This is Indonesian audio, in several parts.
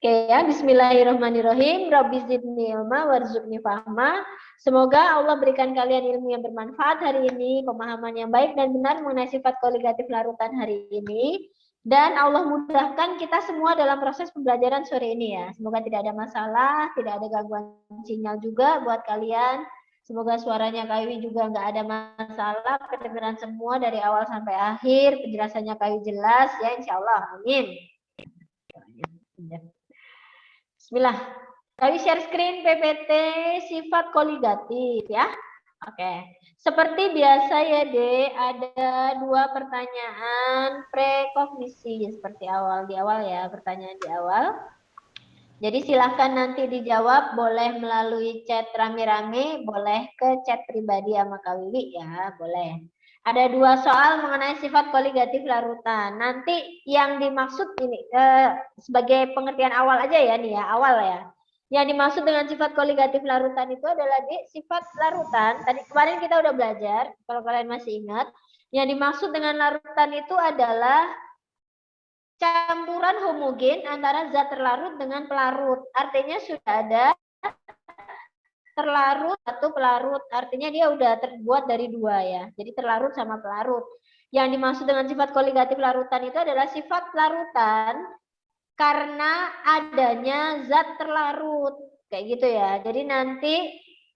Oke ya, bismillahirrahmanirrahim. Rabbi zidni ilma warzuqni fahma. Semoga Allah berikan kalian ilmu yang bermanfaat hari ini, pemahaman yang baik dan benar mengenai sifat koligatif larutan hari ini. Dan Allah mudahkan kita semua dalam proses pembelajaran sore ini ya. Semoga tidak ada masalah, tidak ada gangguan sinyal juga buat kalian. Semoga suaranya Kawi juga nggak ada masalah, kedengaran semua dari awal sampai akhir, penjelasannya Kawi jelas ya, insya Allah. Amin. Bismillah. Kami share screen PPT sifat koligatif ya. Oke. Seperti biasa ya, Dek, ada 2 pertanyaan prekognisi seperti di awal ya, pertanyaan di awal. Jadi silahkan nanti dijawab, boleh melalui chat rame-rame, boleh ke chat pribadi sama Kak Wiwi ya, boleh. Ada 2 soal mengenai sifat koligatif larutan. Nanti yang dimaksud ini sebagai pengertian awal aja ya nih ya, awal ya. Yang dimaksud dengan sifat koligatif larutan itu adalah sifat larutan. Tadi kemarin kita udah belajar, kalau kalian masih ingat, yang dimaksud dengan larutan itu adalah campuran homogen antara zat terlarut dengan pelarut. Artinya sudah ada terlarut atau pelarut, artinya dia udah terbuat dari 2 ya. Jadi terlarut sama pelarut. Yang dimaksud dengan sifat koligatif larutan itu adalah sifat larutan karena adanya zat terlarut. Kayak gitu ya. Jadi nanti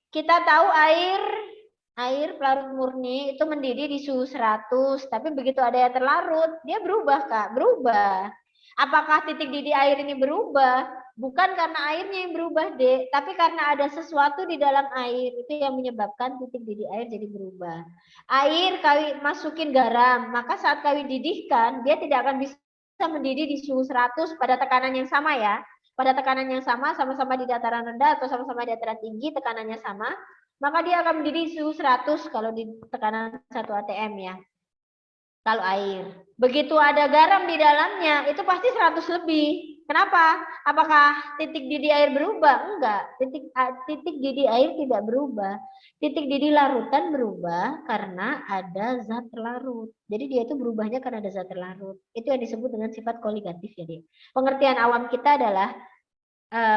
kita tahu air pelarut murni itu mendidih di suhu 100, tapi begitu ada yang terlarut, dia berubah, Kak, berubah. Apakah titik didih air ini berubah? Bukan karena airnya yang berubah, Dek, tapi karena ada sesuatu di dalam air itu yang menyebabkan titik didih air jadi berubah. Air Kawi masukin garam, maka saat Kawi didihkan, dia tidak akan bisa mendidih di suhu 100 pada tekanan yang sama ya. Pada tekanan yang sama, sama-sama di dataran rendah atau sama-sama di dataran tinggi, tekanannya sama, maka dia akan mendidih suhu 100 kalau di tekanan 1 atm ya. Kalau air. Begitu ada garam di dalamnya, itu pasti 100 lebih. Kenapa? Apakah titik didih air berubah? Enggak. Titik didih air tidak berubah. Titik didih larutan berubah karena ada zat terlarut. Jadi dia itu berubahnya karena ada zat terlarut. Itu yang disebut dengan sifat koligatif ya, Dek. Pengertian awam kita adalah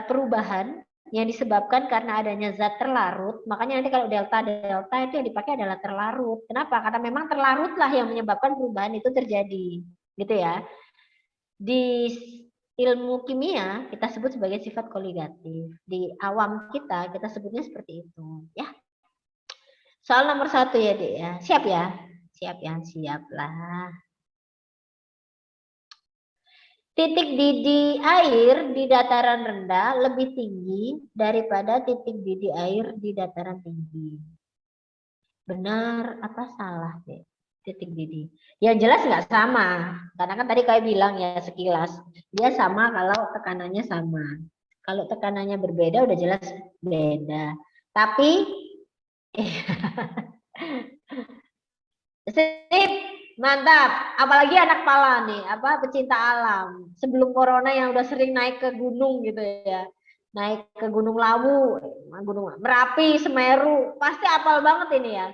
perubahan yang disebabkan karena adanya zat terlarut. Makanya nanti kalau delta itu yang dipakai adalah terlarut. Kenapa? Karena memang terlarutlah yang menyebabkan perubahan itu terjadi. Gitu ya. Di ilmu kimia kita sebut sebagai sifat koligatif. Di awam kita sebutnya seperti itu. Ya. Soal nomor 1 ya, Dek ya. Siap ya? Siap ya? Siap lah. Titik didih air di dataran rendah lebih tinggi daripada titik didih air di dataran tinggi. Benar apa salah deh? Titik didih. Yang jelas nggak sama. Karena kan tadi kayak bilang ya sekilas. Dia sama kalau tekanannya sama. Kalau tekanannya berbeda udah jelas beda. Tapi sip, mantap. Apalagi anak pala nih, pecinta alam. Sebelum corona yang udah sering naik ke gunung gitu ya. Naik ke Gunung Lawu, Gunung Merapi, Semeru, pasti apal banget ini ya.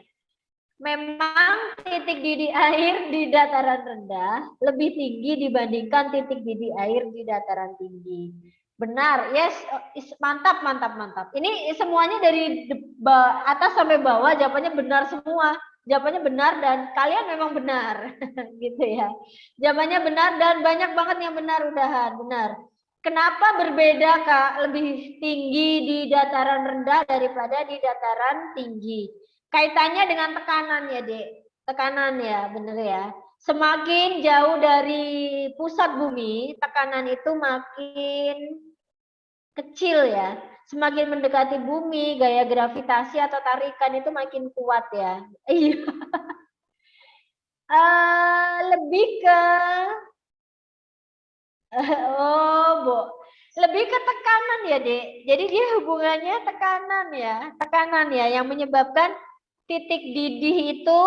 Memang titik didih air di dataran rendah lebih tinggi dibandingkan titik didih air di dataran tinggi. Benar, yes, mantap, mantap, mantap. Ini semuanya dari atas sampai bawah jawabannya benar semua. Jawabannya benar dan kalian memang benar, gitu ya. Jawabannya benar dan banyak banget yang benar udahan, benar. Kenapa berbeda Kak? Lebih tinggi di dataran rendah daripada di dataran tinggi. Kaitannya dengan tekanan ya, Dek. Tekanan ya, bener ya. Semakin jauh dari pusat bumi, tekanan itu makin kecil ya. Semakin mendekati bumi, gaya gravitasi atau tarikan itu makin kuat ya. Iya. Lebih ke Bu. Lebih ke tekanan ya, Dek. Jadi dia hubungannya tekanan ya yang menyebabkan titik didih itu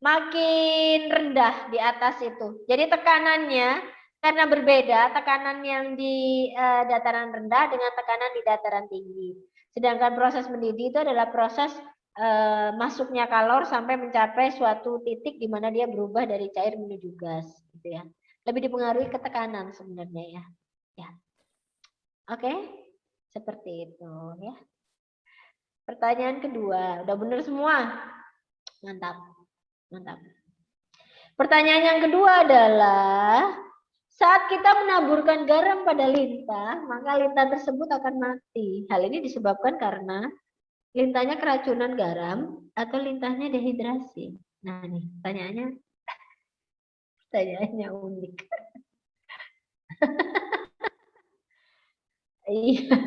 makin rendah di atas itu. Jadi tekanannya karena berbeda, tekanan yang di dataran rendah dengan tekanan di dataran tinggi. Sedangkan proses mendidih itu adalah proses masuknya kalor sampai mencapai suatu titik di mana dia berubah dari cair menuju gas, gitu ya. Lebih dipengaruhi ke tekanan sebenarnya ya. Ya. Oke, seperti itu ya. Pertanyaan kedua, udah bener semua? Mantap, mantap. Pertanyaan yang kedua adalah, saat kita menaburkan garam pada lintah, maka lintah tersebut akan mati. Hal ini disebabkan karena lintahnya keracunan garam atau lintahnya dehidrasi. Nah nih, pertanyaannya unik. Iya.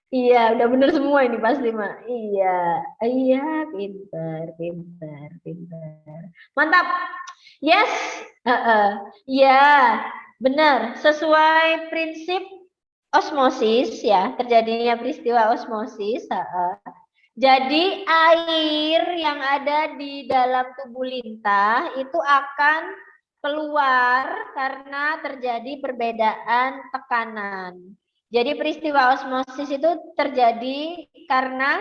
Iya, udah bener semua ini pasti, Mak. Iya, iya, pinter, pinter, pinter. Mantap. Yes. Iya, benar. Sesuai prinsip osmosis ya, terjadinya peristiwa osmosis. Jadi air yang ada di dalam tubuh lintah itu akan keluar karena terjadi perbedaan tekanan. Jadi peristiwa osmosis itu terjadi karena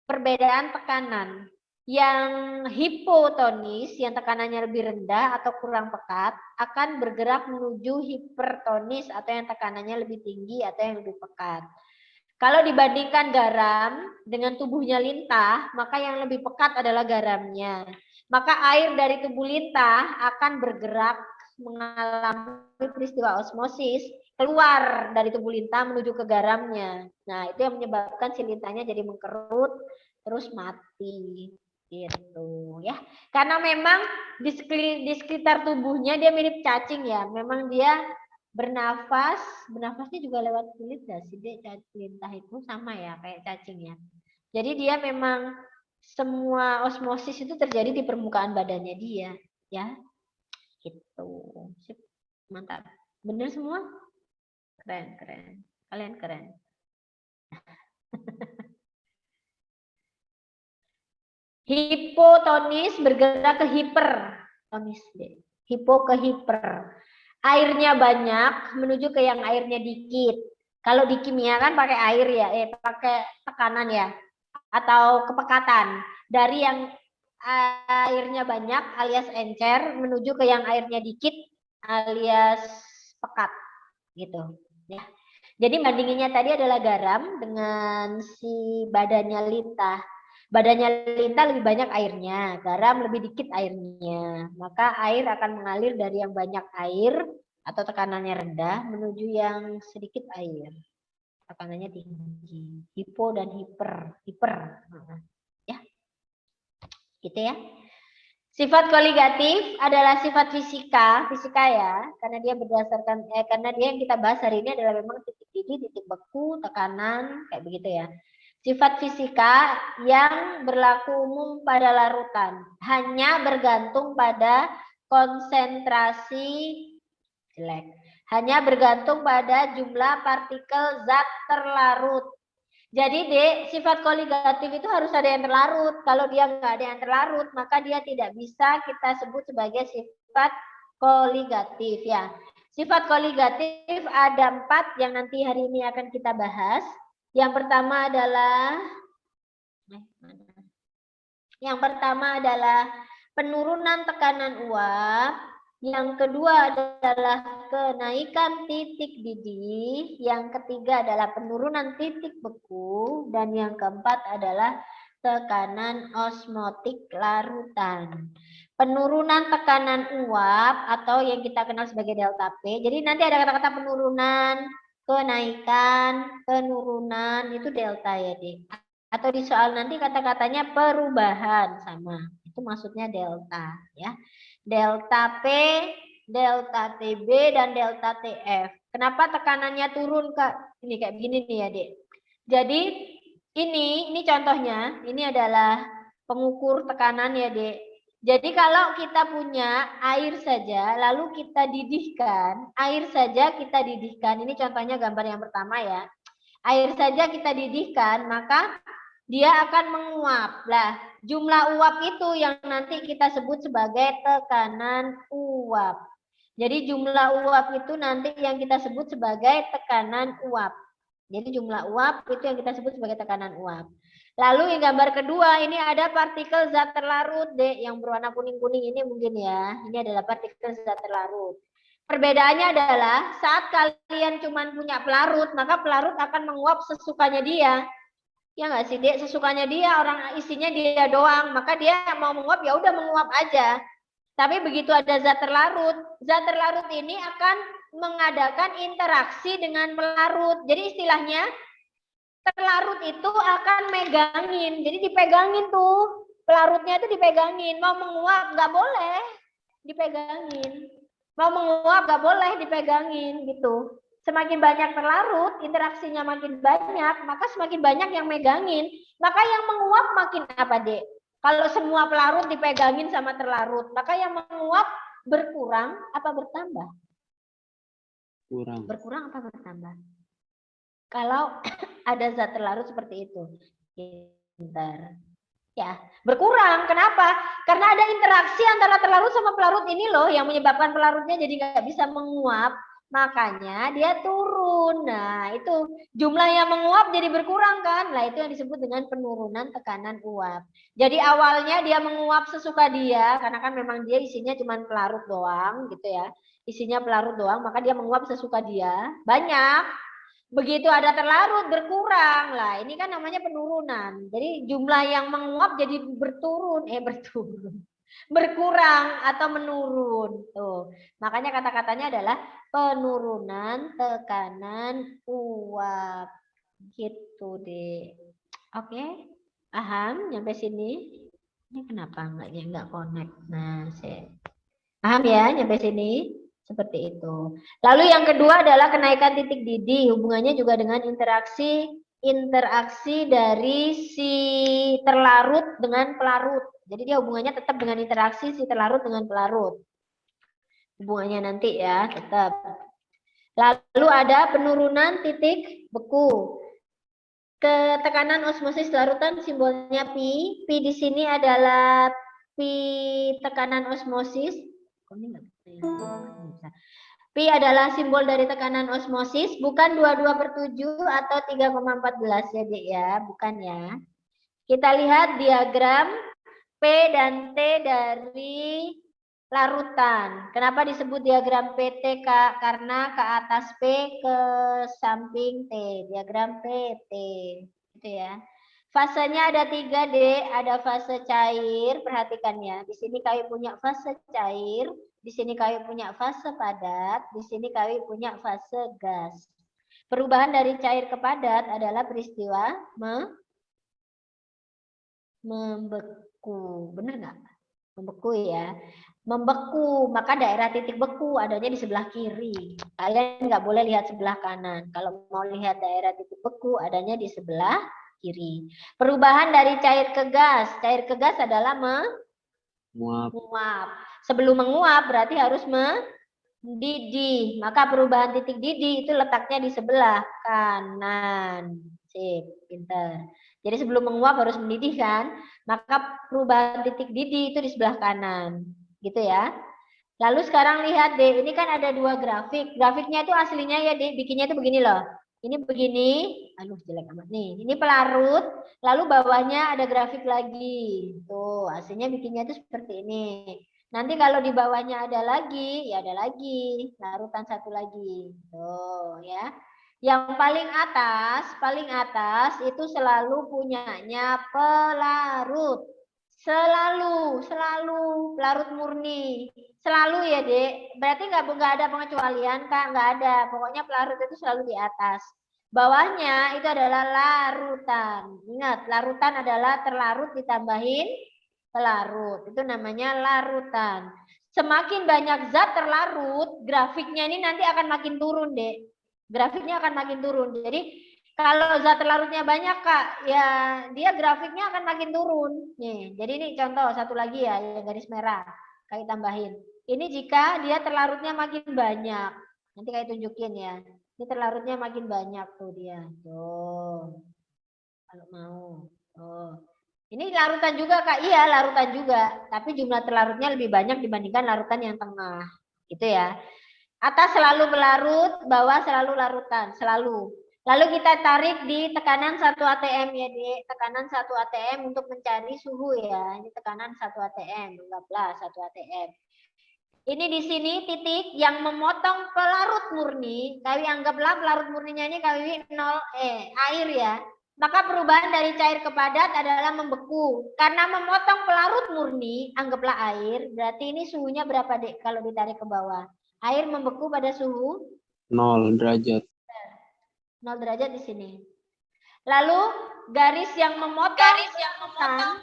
perbedaan tekanan. Yang hipotonis, yang tekanannya lebih rendah atau kurang pekat, akan bergerak menuju hipertonis atau yang tekanannya lebih tinggi atau yang lebih pekat. Kalau dibandingkan garam dengan tubuhnya lintah, maka yang lebih pekat adalah garamnya. Maka air dari tubuh lintah akan bergerak mengalami peristiwa osmosis keluar dari tubuh lintah menuju ke garamnya. Nah, itu yang menyebabkan si lintahnya jadi mengkerut terus mati gitu ya. Karena memang di sekitar tubuhnya dia mirip cacing ya. Memang dia bernafasnya juga lewat kulit ya sih, dia lintah itu sama ya kayak cacing ya. Jadi dia memang semua osmosis itu terjadi di permukaan badannya dia ya. Gitu. Sip. Mantap. Bener semua? Keren, keren. Kalian keren. Hipotonis bergerak ke hipertonis deh. Hipo ke hiper. Airnya banyak menuju ke yang airnya dikit. Kalau di kimia kan pakai air ya, pakai tekanan ya, atau kepekatan. Dari yang airnya banyak alias encer menuju ke yang airnya dikit alias pekat gitu. Ya. Jadi bandinginnya tadi adalah garam dengan si badannya lintah. Badannya lintah lebih banyak airnya, garam lebih dikit airnya. Maka air akan mengalir dari yang banyak air atau tekanannya rendah menuju yang sedikit air. Tekanannya tinggi. Hipo dan hiper. Hiper. Ya, gitu ya. Sifat koligatif adalah sifat fisika ya, karena dia berdasarkan karena dia yang kita bahas hari ini adalah memang titik didih, titik beku, tekanan kayak begitu ya. Sifat fisika yang berlaku umum pada larutan, hanya bergantung pada konsentrasi jelek. Hanya bergantung pada jumlah partikel zat terlarut. Jadi Dek, sifat koligatif itu harus ada yang terlarut. Kalau dia nggak ada yang terlarut, maka dia tidak bisa kita sebut sebagai sifat koligatif ya. Sifat koligatif ada 4 yang nanti hari ini akan kita bahas. Yang pertama adalah penurunan tekanan uap. Yang kedua adalah kenaikan titik didih. Yang ketiga adalah penurunan titik beku. Dan yang keempat adalah tekanan osmotik larutan. Penurunan tekanan uap atau yang kita kenal sebagai delta P. Jadi nanti ada kata-kata penurunan, kenaikan, penurunan, itu delta ya, Dik. Atau di soal nanti kata-katanya perubahan sama. Itu maksudnya delta ya. Delta P, delta TB dan delta TF. Kenapa tekanannya turun Kak? Ini kayak begini nih ya, Dek. Jadi ini contohnya, ini adalah pengukur tekanan ya, Dek. Jadi kalau kita punya air saja, lalu kita didihkan, air saja kita didihkan. Ini contohnya gambar yang pertama ya. Air saja kita didihkan, maka dia akan menguap. Lah, jumlah uap itu yang nanti kita sebut sebagai tekanan uap. Jadi jumlah uap itu nanti yang kita sebut sebagai tekanan uap. Jadi jumlah uap itu yang kita sebut sebagai tekanan uap. Lalu yang gambar kedua ini ada partikel zat terlarut, Dek, yang berwarna kuning-kuning ini mungkin ya. Ini adalah partikel zat terlarut. Perbedaannya adalah saat kalian cuma punya pelarut, maka pelarut akan menguap sesukanya dia. Ya nggak sih, Dek? Sesukanya dia, orang isinya dia doang, maka dia mau menguap ya udah menguap aja. Tapi begitu ada zat terlarut ini akan mengadakan interaksi dengan pelarut. Jadi istilahnya terlarut itu akan megangin. Jadi dipegangin tuh, pelarutnya itu dipegangin. Mau menguap nggak boleh dipegangin. Mau menguap nggak boleh dipegangin gitu. Semakin banyak terlarut, interaksinya makin banyak, maka semakin banyak yang megangin. Maka yang menguap makin apa, Dek? Kalau semua pelarut dipegangin sama terlarut, maka yang menguap berkurang apa bertambah? Kurang. Berkurang apa bertambah? Kalau ada zat terlarut seperti itu. Pintar. Ya, berkurang. Kenapa? Karena ada interaksi antara terlarut sama pelarut ini loh yang menyebabkan pelarutnya jadi nggak bisa menguap. Makanya dia turun. Nah, itu jumlah yang menguap jadi berkurang kan? Nah, itu yang disebut dengan penurunan tekanan uap. Jadi awalnya dia menguap sesuka dia, karena kan memang dia isinya cuma pelarut doang gitu ya. Isinya pelarut doang, maka dia menguap sesuka dia. Banyak. Begitu ada terlarut berkurang lah, ini kan namanya penurunan. Jadi jumlah yang menguap jadi berturun, berkurang atau menurun. Tuh, makanya kata-katanya adalah penurunan tekanan uap. Gitu deh. Oke, paham sampai sini? Ini kenapa nggak connect? Nah, saya paham ya sampai sini? Seperti itu. Lalu yang kedua adalah kenaikan titik didih. Hubungannya juga dengan interaksi dari si terlarut dengan pelarut. Jadi dia hubungannya tetap dengan interaksi si terlarut dengan pelarut. Hubungannya nanti ya, tetap. Lalu ada penurunan titik beku. Ketekanan osmosis larutan simbolnya pi. Pi di sini adalah pi tekanan osmosis. Pi adalah simbol dari tekanan osmosis, bukan 22/7 atau 3,14 ya, Dek ya, bukan ya. Kita lihat diagram P dan T dari larutan. Kenapa disebut diagram PT, Kak? Karena ke atas P, ke samping T. Diagram PT. Gitu ya. Fasenya ada 3, Dek. Ada fase cair, perhatikan ya. Di sini kami punya fase cair, di sini kami punya fase padat, di sini kami punya fase gas. Perubahan dari cair ke padat adalah peristiwa membeku. Benar nggak? Membeku ya. Membeku, maka daerah titik beku adanya di sebelah kiri. Kalian nggak boleh lihat sebelah kanan. Kalau mau lihat daerah titik beku adanya di sebelah kiri. Perubahan dari cair ke gas. Cair ke gas adalah menguap. Sebelum menguap berarti harus mendidih. Maka perubahan titik didih itu letaknya di sebelah kanan. Sip, pinter. Jadi sebelum menguap harus mendidih kan? Maka perubahan titik didih itu di sebelah kanan. Gitu ya. Lalu sekarang lihat deh, ini kan ada 2 grafik. Grafiknya itu aslinya ya deh, bikinnya itu begini loh. Ini begini, aduh jelek amat nih. Ini pelarut, lalu bawahnya ada grafik lagi. Tuh, aslinya bikinnya itu seperti ini. Nanti kalau di bawahnya ada lagi, ya ada lagi. Larutan satu lagi. Tuh ya. Yang paling atas itu selalu punyanya pelarut. Selalu pelarut murni. Selalu ya, Dek. Berarti nggak ada pengecualian, Kak. Nggak ada. Pokoknya pelarut itu selalu di atas. Bawahnya itu adalah larutan. Ingat, larutan adalah terlarut ditambahin pelarut. Itu namanya larutan. Semakin banyak zat terlarut, grafiknya ini nanti akan makin turun, Dek. Grafiknya akan makin turun. Jadi kalau zat terlarutnya banyak, Kak, ya dia grafiknya akan makin turun. Nih, jadi ini contoh satu lagi ya, yang garis merah. Kayak tambahin. Ini jika dia terlarutnya makin banyak. Nanti kayak tunjukin ya. Ini terlarutnya makin banyak tuh dia. Tuh. Kalau mau. Tuh. Ini larutan juga, Kak. Iya, larutan juga. Tapi jumlah terlarutnya lebih banyak dibandingkan larutan yang tengah. Gitu ya. Atas selalu pelarut, bawah selalu larutan. Selalu. Lalu kita tarik di tekanan 1 atm ya, Dek. Tekanan 1 atm untuk mencari suhu ya. Ini tekanan 1 atm, anggaplah 1 atm. Ini di sini titik yang memotong pelarut murni. Kawi anggaplah pelarut murninya ini kawi 0 air ya. Maka perubahan dari cair ke padat adalah membeku. Karena memotong pelarut murni, anggaplah air, berarti ini suhunya berapa, Dek, kalau ditarik ke bawah? Air membeku pada suhu 0 derajat. 0 derajat di sini. Lalu garis yang memotong larutan,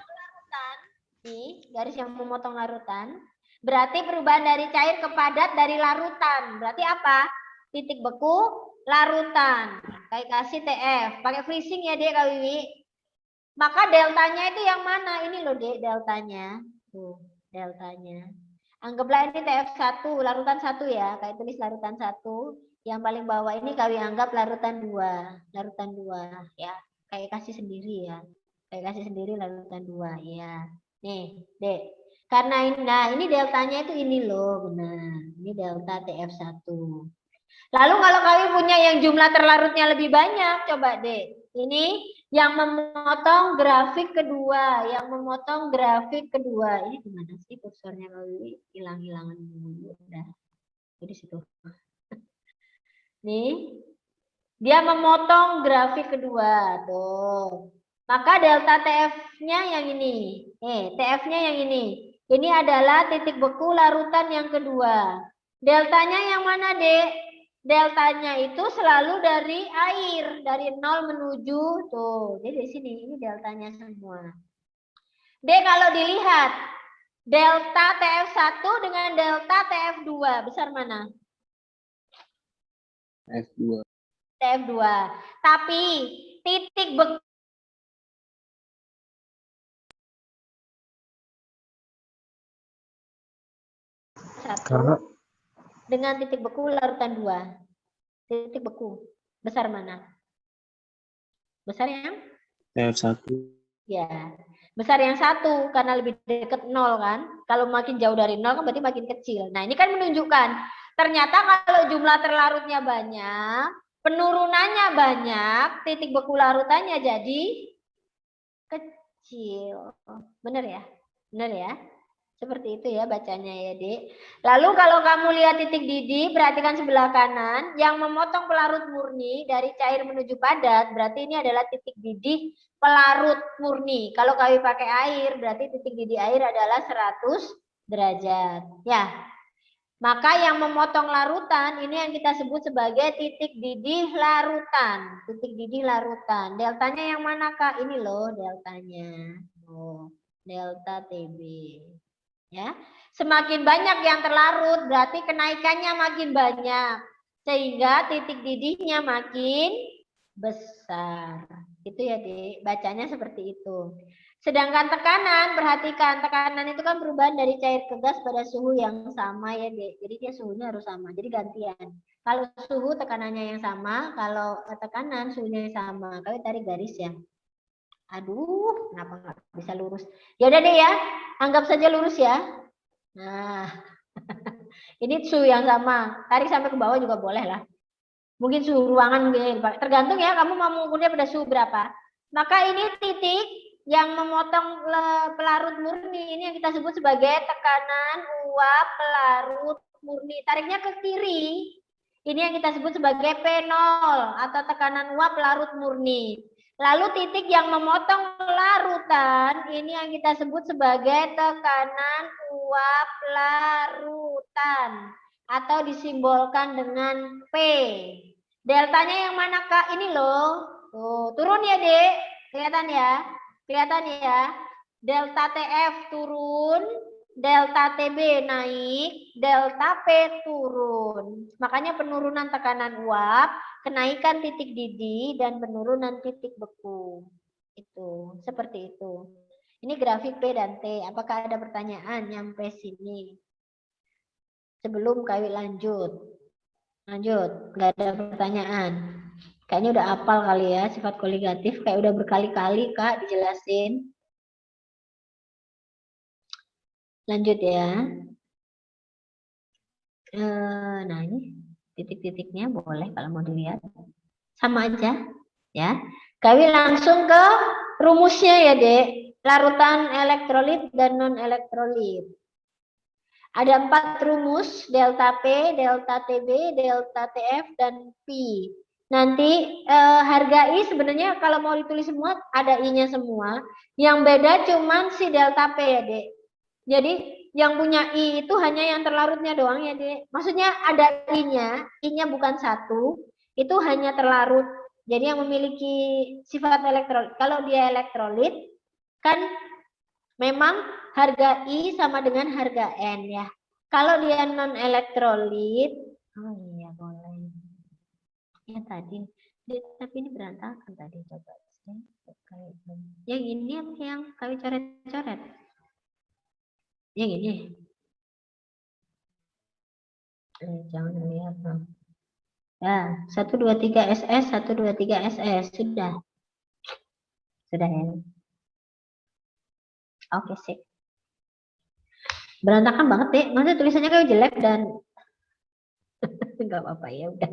nih, garis yang memotong larutan, berarti perubahan dari cair ke padat dari larutan. Berarti apa? Titik beku, larutan. Kayak kasih TF. Pakai freezing ya, Dek, Kak Wiwi. Maka deltanya itu yang mana? Ini loh, Dek, deltanya. Tuh, deltanya. Anggaplah ini TF1, larutan 1 ya. Kayak tulis larutan 1. Yang paling bawah ini kami anggap larutan 2. Larutan 2 ya. Kayak kasih sendiri ya. Kayak kasih sendiri larutan 2 ya. Nih, Dek. Karena ini, nah ini deltanya itu ini loh, benar. Ini delta TF1. Lalu kalau kami punya yang jumlah terlarutnya lebih banyak, coba deh. Ini yang memotong grafik kedua, yang memotong grafik kedua. Ini gimana sih kursornya kali hilang-hilangan dulu. Udah. Jadi situ. Nih. Dia memotong grafik kedua, tuh. Maka delta TF-nya yang ini. TF-nya yang ini. Ini adalah titik beku larutan yang kedua. Deltanya yang mana, Dek? Deltanya itu selalu dari air, dari 0 menuju tuh. Jadi di sini ini deltanya semua. Dek, kalau dilihat delta TF1 dengan delta TF2 besar mana? TF2. TF2. Tapi titik beku satu dengan titik beku larutan 2. Titik beku besar mana? Besar yang TF1. ya. Besar yang 1 karena lebih dekat 0 kan. Kalau makin jauh dari 0 kan berarti makin kecil. Nah, ini kan menunjukkan ternyata kalau jumlah terlarutnya banyak, penurunannya banyak, titik beku larutannya jadi kecil. Benar ya? Benar ya? Seperti itu ya bacanya ya, Dek. Lalu kalau kamu lihat titik didih, perhatikan sebelah kanan. Yang memotong pelarut murni dari cair menuju padat, berarti ini adalah titik didih pelarut murni. Kalau kami pakai air, berarti titik didih air adalah 100 derajat. Ya. Maka yang memotong larutan, ini yang kita sebut sebagai titik didih larutan. Titik didih larutan. Deltanya yang mana, Kak? Ini loh deltanya. Oh, delta TB. Ya, semakin banyak yang terlarut berarti kenaikannya makin banyak sehingga titik didihnya makin besar. Itu ya, Dek. Bacanya seperti itu. Sedangkan tekanan, perhatikan tekanan itu kan perubahan dari cair ke gas pada suhu yang sama ya, Dek. Jadi dia suhunya harus sama. Jadi gantian. Kalau suhu tekanannya yang sama, kalau tekanan suhunya yang sama. Kalau tarik garis ya. Aduh, kenapa nggak bisa lurus? Ya udah deh ya, anggap saja lurus ya. Nah, ini suhu yang sama. Tarik sampai ke bawah juga boleh lah. Mungkin suhu ruangan mungkin tergantung ya kamu mau mengukurnya pada suhu berapa. Maka ini titik yang memotong pelarut murni ini yang kita sebut sebagai tekanan uap pelarut murni. Tariknya ke kiri. Ini yang kita sebut sebagai P0 atau tekanan uap pelarut murni. Lalu titik yang memotong larutan, ini yang kita sebut sebagai tekanan uap larutan. Atau disimbolkan dengan P. Deltanya yang mana, Kak? Ini loh. Tuh, turun ya, Dek. Kelihatan ya? Kelihatan ya? Delta TF turun, delta TB naik, delta P turun. Makanya penurunan tekanan uap, kenaikan titik didih, dan penurunan titik beku. Itu, seperti itu. Ini grafik P dan T. Apakah ada pertanyaan nyampe sini? Sebelum kami lanjut. Lanjut, nggak ada pertanyaan. Kayaknya udah hafal kali ya sifat koligatif. Kayak udah berkali-kali, Kak, dijelasin. Lanjut ya. Nah ini titik-titiknya boleh kalau mau dilihat. Sama aja ya. Kami langsung ke rumusnya ya, Dek. Larutan elektrolit dan non elektrolit. Ada 4 rumus, delta P, delta TB, delta TF, dan P. Nanti harga I sebenarnya kalau mau ditulis semua ada I-nya semua. Yang beda cuman si delta P ya, Dek. Jadi yang punya I itu hanya yang terlarutnya doang ya, Dek. Maksudnya ada I-nya bukan satu, itu hanya terlarut. Jadi yang memiliki sifat elektrolit. Kalau dia elektrolit, kan memang harga I sama dengan harga N ya. Kalau dia non elektrolit, oh iya boleh. Ya tadi, tapi ini berantakan tadi coba. Yang ini apa yang kami coret-coret? Yang ini. Jangan lihat. Ya, 1 2 3 SS, 1 2 3 SS sudah. Sudah ya. Oke, sip. Berantakan banget deh, maksudnya tulisannya kayak jelek dan nggak apa-apa ya udah.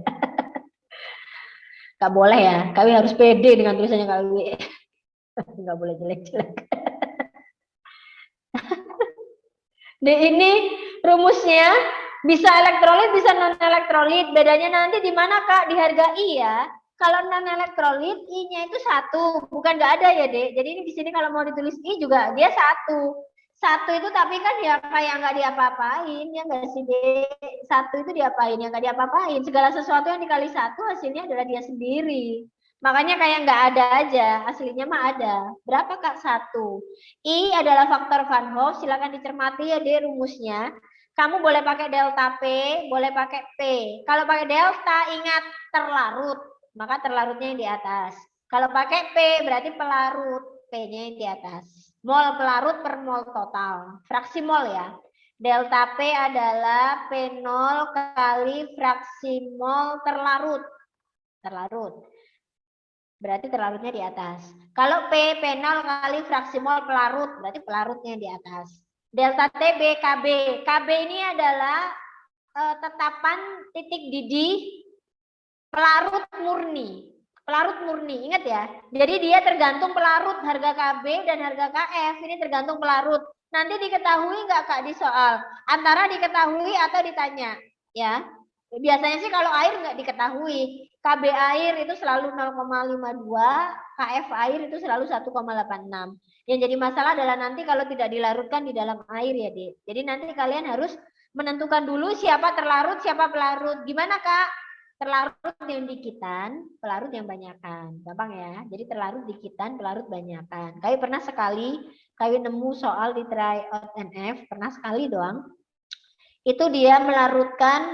Nggak boleh ya, kami harus pede dengan tulisannya kami. Nggak boleh jelek-jelek. Ini rumusnya bisa elektrolit, bisa non elektrolit. Bedanya nanti di mana Kak? Di harga I ya. Kalau non elektrolit I-nya itu 1, bukan nggak ada ya Dek. Jadi ini di sini kalau mau ditulis I juga dia 1. 1 itu tapi kan ya kayak nggak diapa-apain ya nggak sih Dek. 1 itu diapain ya nggak diapa-apain. Segala sesuatu yang dikali 1 hasilnya adalah dia sendiri. Makanya kayak nggak ada aja, aslinya mah ada. Berapa Kak? 1. I adalah faktor Van Hoff, silakan dicermati ya di rumusnya. Kamu boleh pakai delta P, boleh pakai P. Kalau pakai delta ingat terlarut, maka terlarutnya yang di atas. Kalau pakai P berarti pelarut, P-nya yang di atas. Mol pelarut per mol total, fraksi mol ya. Delta P adalah P0 kali fraksi mol terlarut. Terlarut. Berarti terlarutnya di atas. Kalau P, P0 kali fraksi mol pelarut, berarti pelarutnya di atas. Delta TB, KB. KB ini adalah tetapan titik didih pelarut murni. Pelarut murni, ingat ya. Jadi dia tergantung pelarut, harga KB dan harga KF. Ini tergantung pelarut. Nanti diketahui nggak Kak di soal? Antara diketahui atau ditanya. Ya. Biasanya sih kalau air nggak diketahui. KB air itu selalu 0,52, KF air itu selalu 1,86. Yang jadi masalah adalah nanti kalau tidak dilarutkan di dalam air ya, Dek. Jadi nanti kalian harus menentukan dulu siapa terlarut, siapa pelarut. Gimana, Kak? Terlarut yang dikitan, pelarut yang banyakan. Gampang ya. Jadi terlarut dikitan, pelarut banyakan. Kami pernah sekali, kami nemu soal di tryout NF, pernah sekali doang. Itu dia melarutkan,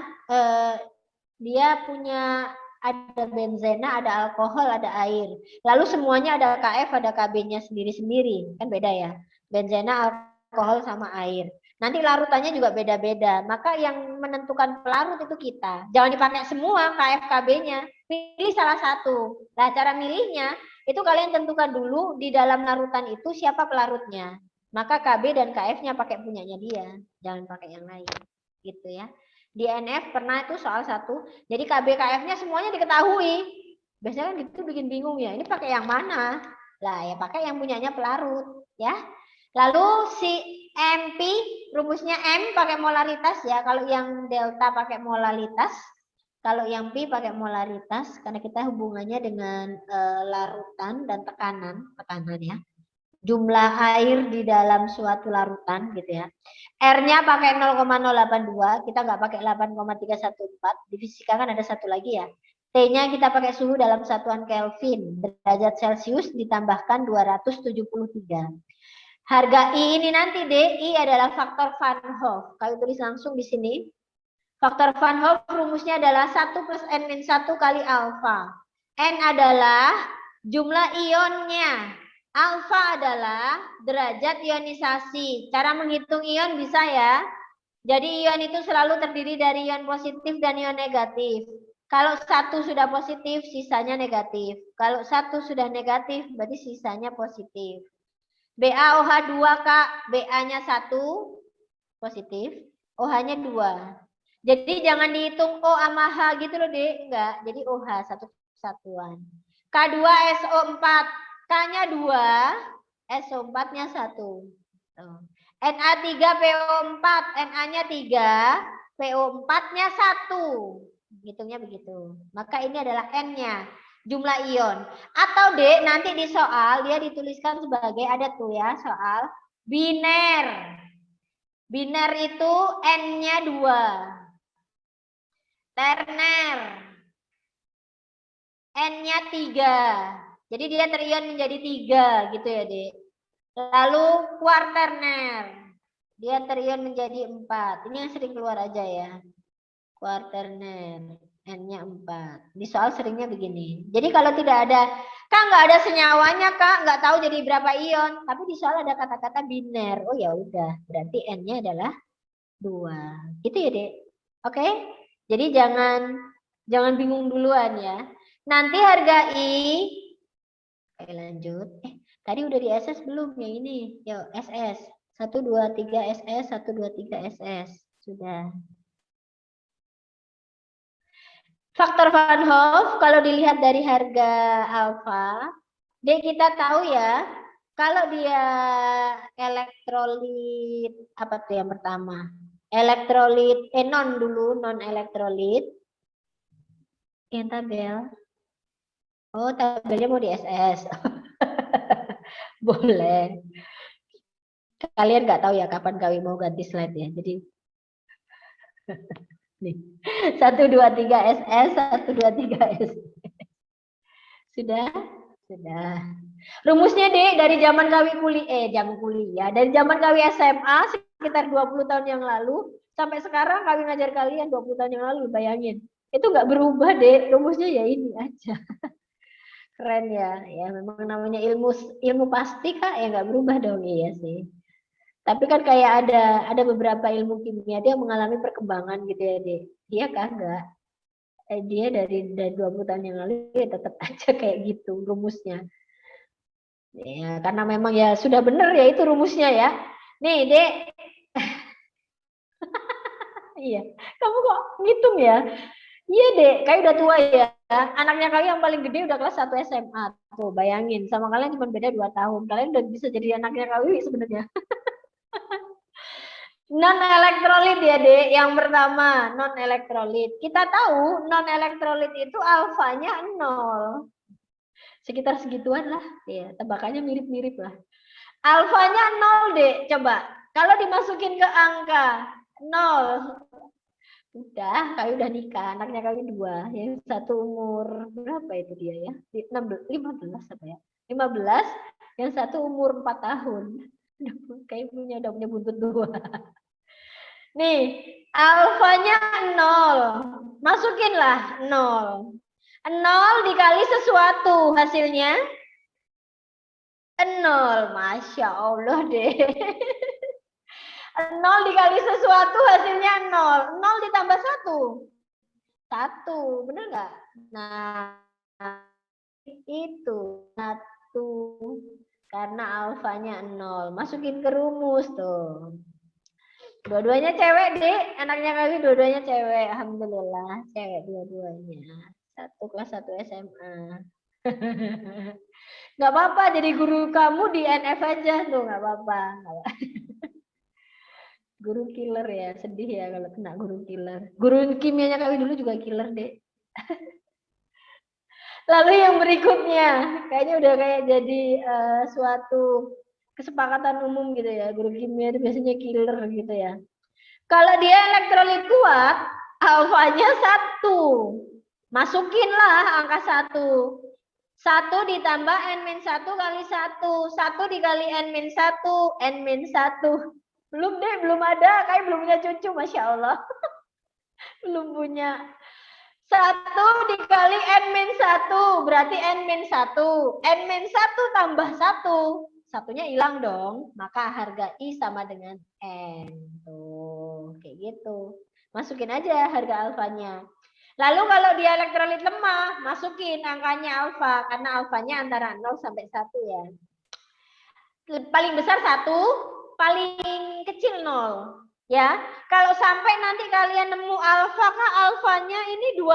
dia punya ada benzena, ada alkohol, ada air. Lalu semuanya ada KF, ada KB-nya sendiri-sendiri. Kan beda ya. Benzena, alkohol, sama air. Nanti larutannya juga beda-beda. Maka yang menentukan pelarut itu kita. Jangan dipakai semua KF, KB-nya. Pilih salah satu. Nah, cara milihnya, itu kalian tentukan dulu di dalam larutan itu siapa pelarutnya. Maka KB dan KF-nya pakai punyanya dia. Jangan pakai yang lain. Gitu ya. Di NF pernah itu soal 1, jadi KBKF-nya semuanya diketahui. Biasanya kan gitu bikin bingung ya, ini pakai yang mana? Lah ya pakai yang punyanya pelarut ya. Lalu si MP, rumusnya M pakai molaritas ya, kalau yang delta pakai molaritas, kalau yang P pakai molaritas, karena kita hubungannya dengan larutan dan tekanan ya. Jumlah air di dalam suatu larutan gitu ya. R-nya pakai 0,082, kita nggak pakai 8,314. Di fisika kan ada satu lagi ya. T-nya kita pakai suhu dalam satuan Kelvin, derajat Celcius ditambahkan 273. Harga I ini nanti DI adalah faktor Van Hoff. Kalian tulis langsung di sini. Faktor Van Hoff rumusnya adalah 1 plus N-1 kali alfa. N adalah jumlah ionnya. Alfa adalah derajat ionisasi. Cara menghitung ion bisa ya. Jadi ion itu selalu terdiri dari ion positif dan ion negatif. Kalau satu sudah positif, sisanya negatif. Kalau satu sudah negatif, berarti sisanya positif. BaOH2 Kak, Ba-nya 1 positif, OH-nya 2. Jadi jangan dihitung O sama H gitu loh, Dek. Enggak, jadi OH satu kesatuan. K2SO4, K-nya 2, SO4-nya 1. Na3PO4, Na-nya 3, PO4-nya 1. Hitungnya begitu. Maka ini adalah N-nya, jumlah ion. Atau D, nanti di soal dia dituliskan sebagai, ada tuh ya soal, biner. Biner itu N-nya 2. Terner. N-nya 3. Jadi dia terion menjadi 3 gitu ya, Dek. Lalu kuarterner. Dia terion menjadi 4. Ini yang sering keluar aja ya. Kuarterner. N-nya 4. Di soal seringnya begini. Jadi kalau tidak ada, Kak nggak ada senyawanya, Kak nggak tahu jadi berapa ion. Tapi di soal ada kata-kata biner. Oh ya udah, berarti N-nya adalah 2. Gitu ya, Dek. Oke? Jadi jangan bingung duluan ya. Nanti harga I, oke lanjut. Tadi udah di SS belum ya ini? Yuk, SS. 1, 2, 3 SS, 1, 2, 3 SS. Sudah. Faktor Van Hoff, kalau dilihat dari harga alfa, kita tahu ya, kalau dia elektrolit, apa tuh yang pertama? Elektrolit, non dulu, non elektrolit. Yang tabel. Oh, tabelnya mau di SS. Boleh. Kalian nggak tahu ya kapan kami mau ganti slide ya. Jadi nih. 1, 2, 3 SS, 1, 2, 3 SS. Sudah? Sudah. Rumusnya Dek dari zaman kuliah, dari zaman kami SMA sekitar 20 tahun yang lalu sampai sekarang kami ngajar kalian 20 tahun yang lalu, bayangin. Itu nggak berubah Dek, rumusnya ya ini aja. Keren ya, ya memang namanya ilmu pasti Kak ya nggak berubah dong iya sih. Tapi kan kayak ada beberapa ilmu kimia dia mengalami perkembangan gitu ya Dek. Dia kagak. Dia dari 20 tahun yang lalu ya tetap aja kayak gitu rumusnya. Ya, karena memang ya sudah benar ya itu rumusnya ya. Nih, Dek. Iya. Kamu kok ngitung ya? Iya, Dek. Kayak udah tua ya. Anaknya kalian yang paling gede udah kelas 1 SMA. Tuh, bayangin. Sama kalian cuma beda 2 tahun. Kalian udah bisa jadi anaknya kalian sebenarnya. Non elektrolit ya, Dek. Yang pertama, non elektrolit. Kita tahu non elektrolit itu alfanya 0. Sekitar segituan lah. Ya, tebakannya mirip-mirip lah. Alfanya 0, Dek. Coba. Kalau dimasukin ke angka 0. Udah, kali udah nikah. Anaknya kali 2. Yang satu umur berapa itu dia ya? 15 apa ya? 15. Yang satu umur 4 tahun. Kayak udah punya buntut 2. Nih, alfanya 0. Masukinlah 0. 0 dikali sesuatu hasilnya 0. Masya Allah deh. 0 dikali sesuatu hasilnya 0. 0 ditambah 1. 1. Bener nggak? Nah, itu 1. Karena alfanya 0. Masukin ke rumus tuh. Dua-duanya cewek, Dek. Anaknya kali dua-duanya cewek. Alhamdulillah, cewek dua-duanya. Satu kelas 1 SMA. Nggak apa-apa, jadi guru kamu di NF aja tuh, nggak apa-apa. Guru killer ya, sedih ya kalau kena guru killer. Guru kimianya kali dulu juga killer, Dek. Lalu yang berikutnya, kayaknya udah kayak jadi suatu kesepakatan umum gitu ya. Guru kimia itu biasanya killer gitu ya. Kalau dia elektrolit kuat, alfanya 1. Masukinlah angka 1. 1 ditambah N-1 kali 1. 1 dikali N-1, N-1. Belum deh, belum ada. Kayak belum punya cucu, Masya Allah. Belum punya. 1 dikali N-1, berarti N-1. N-1 tambah 1. Satunya hilang dong, maka harga I sama dengan N. Tuh, kayak gitu. Masukin aja harga alfanya. Lalu kalau dia elektrolit lemah, masukin angkanya alfa, karena alfanya antara 0 sampai 1 ya. Paling besar 1, paling kecil 0. Ya, kalau sampai nanti kalian nemu alfa, Kak, alfanya ini 2,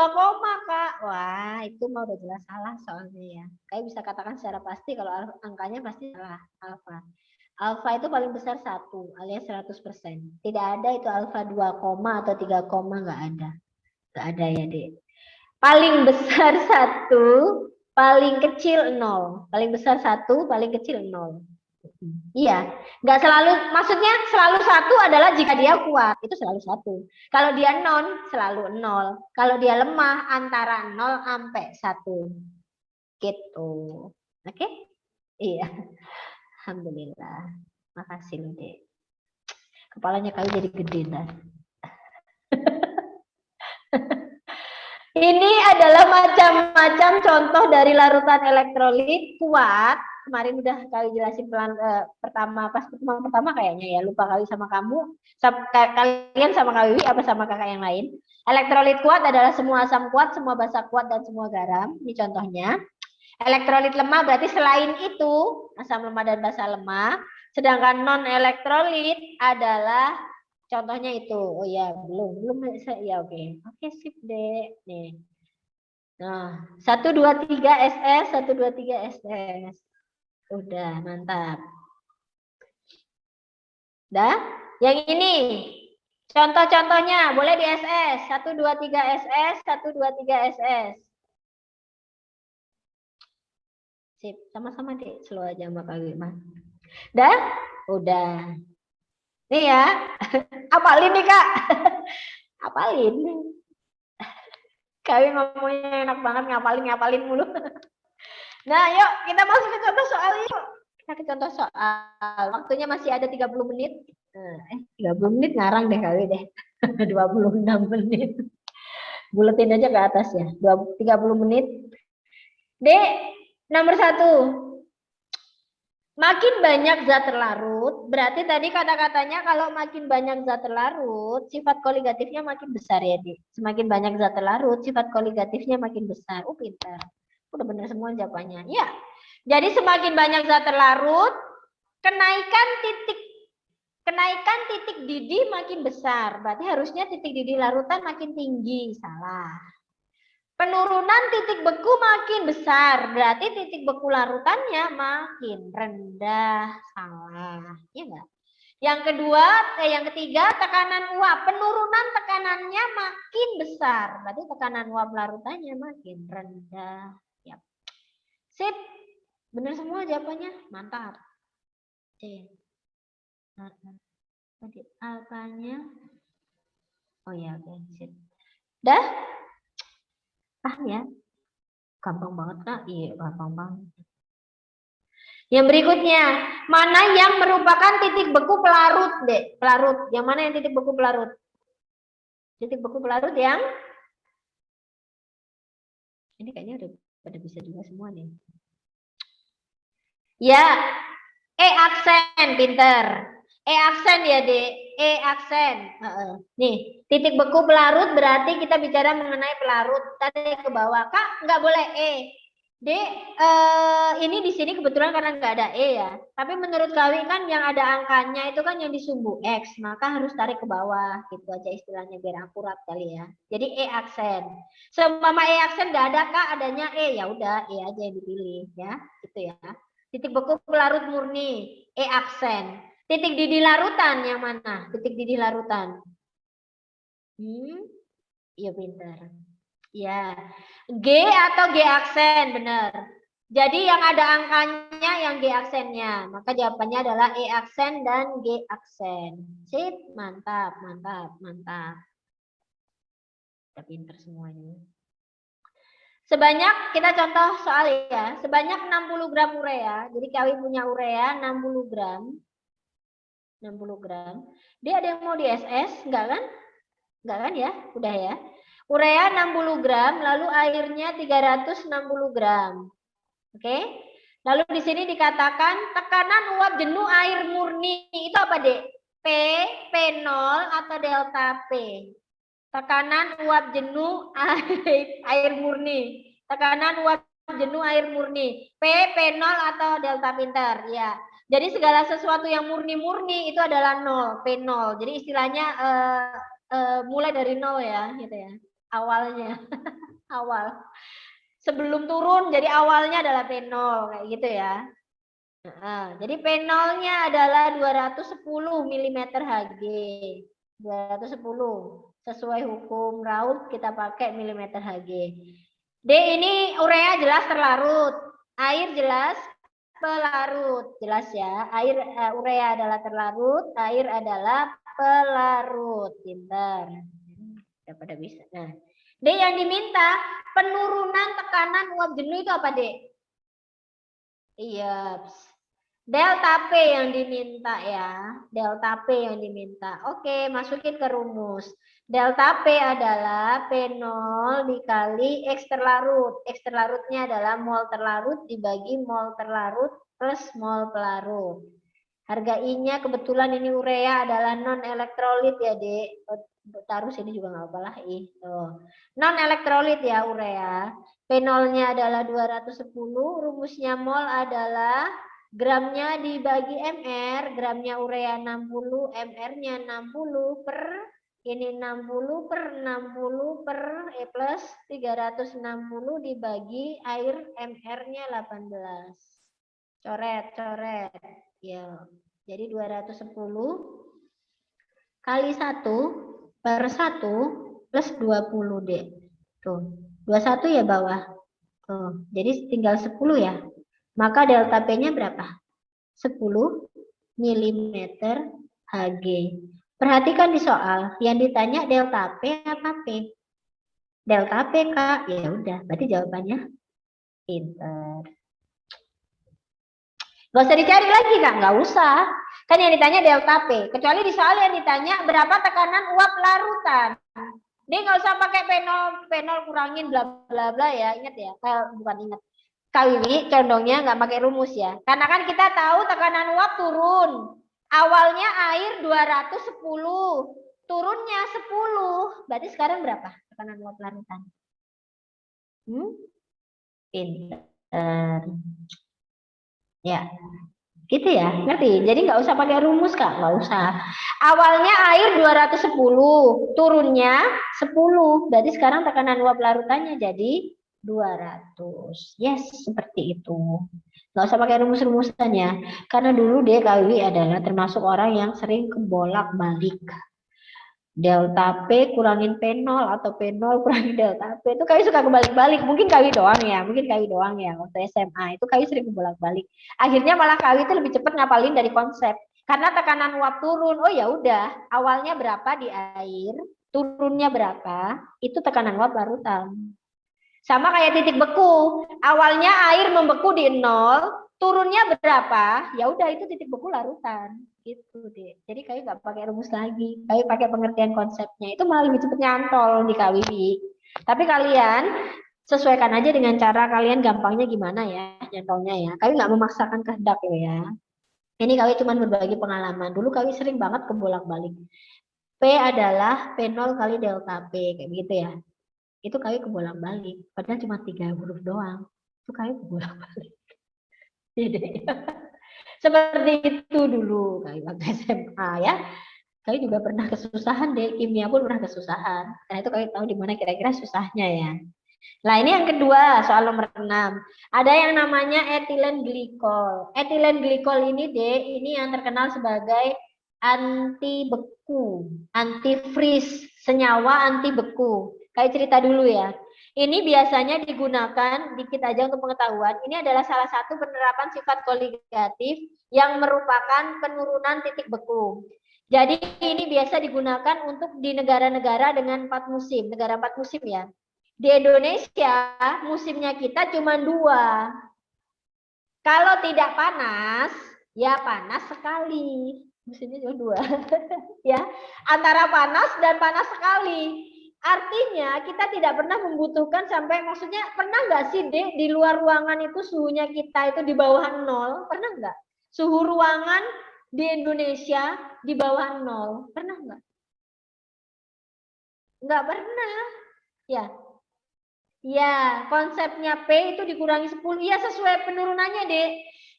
Kak. Wah, itu mau udah jelas salah soalnya ya. Kayak bisa katakan secara pasti kalau angkanya pasti salah alfa. Alfa itu paling besar 1 alias 100%. Tidak ada itu alfa 2, atau 3, nggak ada. Nggak ada ya, Dek. Paling besar 1, paling kecil 0. Paling besar 1, paling kecil 0. Iya, nggak selalu, maksudnya selalu 1 adalah jika dia kuat, itu selalu 1. Kalau dia non, selalu 0. Kalau dia lemah, antara 0 sampai 1. Gitu. Oke? Iya. Alhamdulillah. Makasih loh, Dek. Kepalanya kali jadi gede dah. Ini adalah macam-macam contoh dari larutan elektrolit kuat. Kemarin udah kali jelasin pertama kayaknya ya, lupa kali sama kamu. Kalian sama Kak Wiwi apa sama kakak yang lain? Elektrolit kuat adalah semua asam kuat, semua basa kuat, dan semua garam. Ini contohnya. Elektrolit lemah berarti selain itu asam lemah dan basa lemah. Sedangkan non elektrolit adalah contohnya itu. Oh ya, belum ya, oke sip deh. Nih. Nah, 1 2 3 SS, 1 2 3 SS. Udah, mantap. Dah? Yang ini contoh-contohnya boleh di SS. 1 2 3 SS, 1 2 3 SS. Sip, sama-sama deh, slow aja sama Kak Wima. Dah? Udah. Nih ya. Apalin nih, Kak. Apalin. Kak Wima ngomongnya enak banget, ngapalin mulu. Nah, yuk kita masuk ke contoh soal yuk. Kita ke contoh soal. Waktunya masih ada 30 menit. 30 menit ngarang deh kali deh. 26 menit. Buletin aja ke atas ya. 30 menit. D, nomor 1. Makin banyak zat terlarut, berarti tadi kata-katanya kalau makin banyak zat terlarut, sifat koligatifnya makin besar ya, Dik. Semakin banyak zat terlarut, sifat koligatifnya makin besar. Pintar. Udah benar semua jawabannya. Ya. Jadi semakin banyak zat terlarut, kenaikan titik didih makin besar. Berarti harusnya titik didih larutan makin tinggi. Salah. Penurunan titik beku makin besar, berarti titik beku larutannya makin rendah. Salah, ya enggak? Yang ketiga, tekanan uap. Penurunan tekanannya makin besar, berarti tekanan uap larutannya makin rendah. Yap. Sip, benar semua jawabannya, mantap. C. Tadi apanya? Oh ya, oke, sip. Dah? Paham ya? Gampang banget, Kak. Iya, gampang banget. Yang berikutnya, mana yang merupakan titik beku pelarut, Dek? Pelarut. Yang mana yang titik beku pelarut? Titik beku pelarut yang ini kayaknya udah pada bisa juga semua nih. Ya, E aksen, pinter. E aksen ya, Dek. E aksen. Nih, titik beku pelarut berarti kita bicara mengenai pelarut. Tadi ke bawah. Kak, nggak boleh E. D, ini di sini kebetulan karena nggak ada E ya. Tapi menurut Kawi kan yang ada angkanya itu kan yang di sumbu X. Maka harus tarik ke bawah. Gitu aja istilahnya biar akurat kali ya. Jadi E aksen. Seumpama E aksen nggak ada Kak, adanya E. Ya udah E aja yang dipilih ya. Gitu ya. Titik beku pelarut murni. E aksen. Titik didih larutan yang mana? Titik didih larutan. Iya pintar. Ya, G atau G aksen, benar. Jadi yang ada angkanya yang G aksennya. Maka jawabannya adalah E aksen dan G aksen. Sip, mantap, mantap, mantap. Kita pinter semuanya. Sebanyak, kita contoh soal ya, sebanyak 60 gram urea. Jadi Kawi punya urea 60 gram. 60 gram. Dia ada yang mau di SS? Enggak kan? Enggak kan ya? Udah ya. Urea 60 gram, lalu airnya 360 gram. Oke. Lalu di sini dikatakan tekanan uap jenuh air murni. Itu apa, Dek? P, P0 atau delta P. Tekanan uap jenuh air murni. Tekanan uap jenuh air murni. P, P0 atau delta pinter. Ya. Jadi segala sesuatu yang murni-murni itu adalah 0, P0. Jadi istilahnya mulai dari 0 ya, gitu ya. Awalnya. Awal. Sebelum turun, jadi awalnya adalah P0, kayak gitu ya. Nah, jadi P0-nya adalah 210 mm Hg. 210. Sesuai hukum Raoult kita pakai mm Hg. D ini urea jelas terlarut. Air jelas pelarut. Jelas ya. Air urea adalah terlarut, air adalah pelarut. Pintar. Udah pada bisa. Nah, D yang diminta penurunan tekanan uap jenuh itu apa, D? Iya. Delta P yang diminta ya. Delta P yang diminta. Oke, masukin ke rumus. Delta P adalah P0 dikali X terlarut. X terlarutnya adalah mol terlarut dibagi mol terlarut plus mol pelarut. Harga I-nya kebetulan ini urea adalah non elektrolit ya, Dek. Taruh sini juga nggak apa-apa lah. Non elektrolit ya urea. P0-nya adalah 210, rumusnya mol adalah gramnya dibagi mr, gramnya urea 60, mr-nya 60 per ini 60 per 60 per plus 360 dibagi air mr-nya 18. Coret. Ya. Jadi 210 kali 1 per 1 plus 20 deh. Tuh. 21 ya bawah. Tuh. Jadi tinggal 10 ya. Maka delta P-nya berapa? 10 mm Hg. Perhatikan di soal, yang ditanya delta P apa P? Delta P, Kak. Ya udah, berarti jawabannya pinter. Gak usah dicari lagi, Kak. Nggak usah. Kan yang ditanya delta P. Kecuali di soal yang ditanya berapa tekanan uap larutan. Dia nggak usah pakai P0 kurangin bla bla bla ya. Ingat ya. Bukan ingat. Kali condongnya nggak pakai rumus ya. Karena kan kita tahu tekanan uap turun. Awalnya air 210. Turunnya 10. Berarti sekarang berapa tekanan uap larutan? Pinter. Ya, gitu ya, ngerti? Jadi nggak usah pakai rumus, Kak, nggak usah. Awalnya air 210, turunnya 10. Berarti sekarang tekanan uap larutannya jadi 200. Yes, seperti itu. Nggak usah pakai rumus-rumusan ya. Karena dulu dia Kawi adalah termasuk orang yang sering kebolak-balik. Delta P kurangin P0 atau P0 kurangin delta P itu Kawi suka kebalik-balik. Mungkin Kawi doang ya, waktu SMA itu Kawi sering kebolak-balik. Akhirnya malah Kawi itu lebih cepat ngapalin dari konsep. Karena tekanan uap turun, oh ya udah, awalnya berapa di air, turunnya berapa, itu tekanan uap larutan. Sama kayak titik beku, awalnya air membeku di 0, turunnya berapa, ya udah itu titik beku larutan. Gitu deh. Jadi kayu nggak pakai rumus lagi, kayu pakai pengertian konsepnya. Itu malah lebih cepet nyantol di KWI. Tapi kalian sesuaikan aja dengan cara kalian gampangnya gimana ya nyantolnya ya. Kayu nggak memaksakan kehendak ya. Ini kayu cuma berbagi pengalaman. Dulu kayu sering banget kebolak-balik. P adalah P0 kali delta P kayak gitu ya. Itu kayu kebolak-balik. Padahal cuma 3 huruf doang. Itu kayu kebolak-balik. Jadi seperti itu dulu kayak waktu SMA ya. Kayak juga pernah kesusahan deh, kimia pun pernah kesusahan. Karena itu kayak tahu di mana kira-kira susahnya ya. Nah, ini yang kedua, soal nomor 6. Ada yang namanya etilen glikol. Etilen glikol ini deh, ini yang terkenal sebagai anti beku, anti freeze, senyawa anti beku. Kayak cerita dulu ya. Ini biasanya digunakan, dikit aja untuk pengetahuan, ini adalah salah satu penerapan sifat koligatif yang merupakan penurunan titik beku. Jadi ini biasa digunakan untuk di negara-negara dengan 4 musim, negara 4 musim ya. Di Indonesia musimnya kita cuma 2. Kalau tidak panas, ya panas sekali. Musimnya cuma 2. Ya, antara panas dan panas sekali. Artinya kita tidak pernah membutuhkan sampai, maksudnya pernah nggak sih Dek, di luar ruangan itu suhunya kita itu di bawah 0? Pernah nggak? Suhu ruangan di Indonesia di bawah 0? Pernah nggak? Nggak pernah. Ya. Ya, konsepnya P itu dikurangi 10. Ya, sesuai penurunannya, Dek.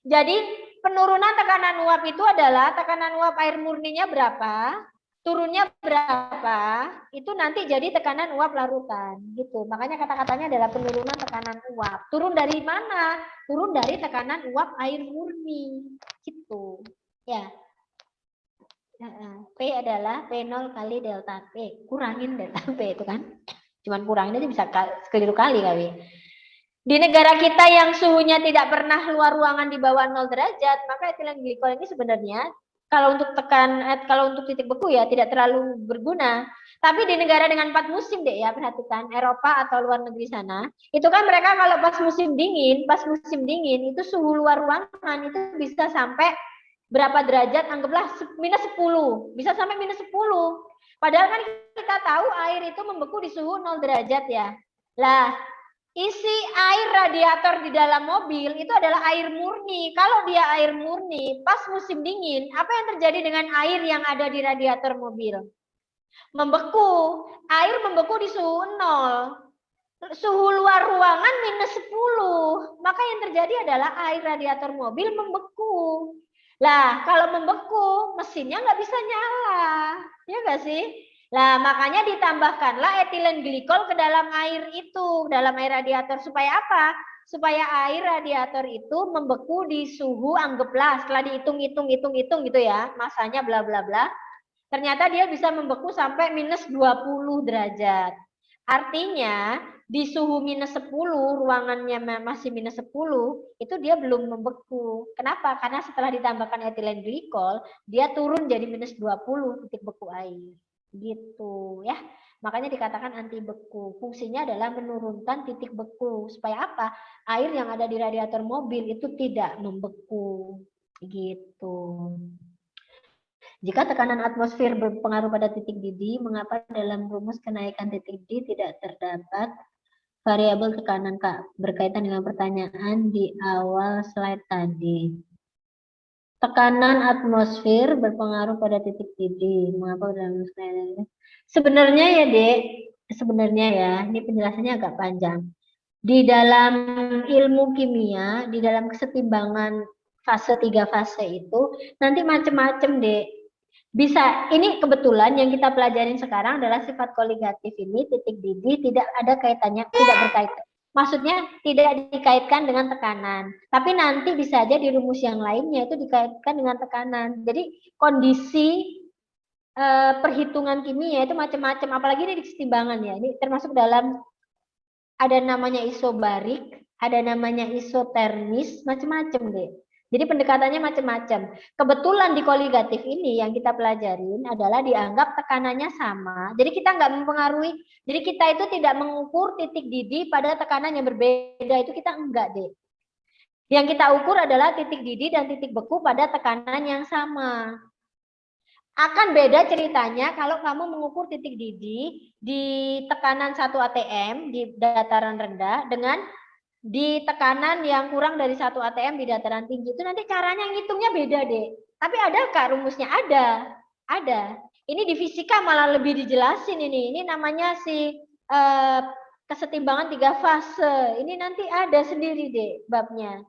Jadi penurunan tekanan uap itu adalah tekanan uap air murninya berapa, turunnya berapa, itu nanti jadi tekanan uap larutan gitu. Makanya kata-katanya adalah penurunan tekanan uap. Turun dari mana? turun dari tekanan uap air murni. Gitu. Ya. P adalah P0 kali delta P. Kurangin delta P itu kan. Cuman kurangin aja bisa keliru kali kali. Di negara kita yang suhunya tidak pernah keluar ruangan di bawah 0 derajat, maka etilen glikol ini sebenarnya kalau untuk titik beku ya tidak terlalu berguna. Tapi di negara dengan 4 musim deh ya, perhatikan Eropa atau luar negeri sana, itu kan mereka kalau pas musim dingin itu suhu luar ruangan itu bisa sampai berapa derajat, anggaplah minus 10, bisa sampai minus 10. Padahal kan kita tahu air itu membeku di suhu 0 derajat ya. Lah, isi air radiator di dalam mobil itu adalah air murni. Kalau dia air murni, pas musim dingin, apa yang terjadi dengan air yang ada di radiator mobil? Membeku. Air membeku di suhu 0. Suhu luar ruangan minus 10. Maka yang terjadi adalah air radiator mobil membeku. Lah, kalau membeku, mesinnya nggak bisa nyala. Ya nggak sih? Nah, makanya ditambahkanlah etilen glikol ke dalam air itu, dalam air radiator. Supaya apa? Supaya air radiator itu membeku di suhu, anggaplah setelah dihitung gitu ya, masanya bla bla bla. Ternyata dia bisa membeku sampai minus 20 derajat. Artinya, di suhu minus 10, ruangannya masih minus 10, itu dia belum membeku. Kenapa? Karena setelah ditambahkan etilen glikol, dia turun jadi minus 20 titik beku air. Gitu ya. Makanya dikatakan anti beku. Fungsinya adalah menurunkan titik beku. Supaya apa? Air yang ada di radiator mobil itu tidak membeku. Gitu. Jika tekanan atmosfer berpengaruh pada titik didih, mengapa dalam rumus kenaikan titik didih tidak terdapat variabel tekanan, Kak? Berkaitan dengan pertanyaan di awal slide tadi. Tekanan atmosfer berpengaruh pada titik didih. Mengapa dalam slide ini? Sebenarnya ya, Dek, sebenarnya ya, ini penjelasannya agak panjang. Di dalam ilmu kimia, di dalam kesetimbangan fase 3 fase itu, nanti macam-macam, Dek. Bisa, ini kebetulan yang kita pelajarin sekarang adalah sifat koligatif ini, titik didih tidak ada kaitannya, tidak berkaitan. Maksudnya tidak dikaitkan dengan tekanan. Tapi nanti bisa aja di rumus yang lainnya itu dikaitkan dengan tekanan. Jadi kondisi perhitungan kimia itu macam-macam. Apalagi ini di kesetimbangan ya. Ini termasuk dalam ada namanya isobarik, ada namanya isotermis, macam-macam deh. Jadi pendekatannya macam-macam. Kebetulan di koligatif ini yang kita pelajarin adalah dianggap tekanannya sama. Jadi kita nggak mempengaruhi, jadi kita itu tidak mengukur titik didih pada tekanan yang berbeda, itu kita enggak deh. Yang kita ukur adalah titik didih dan titik beku pada tekanan yang sama. Akan beda ceritanya kalau kamu mengukur titik didih di tekanan 1 atm di dataran rendah dengan di tekanan yang kurang dari 1 atm di dataran tinggi. Itu nanti caranya ngitungnya beda deh. Tapi ada Kak rumusnya? Ada. Ini di fisika malah lebih dijelasin ini. Ini namanya si kesetimbangan 3 fase. Ini nanti ada sendiri deh babnya.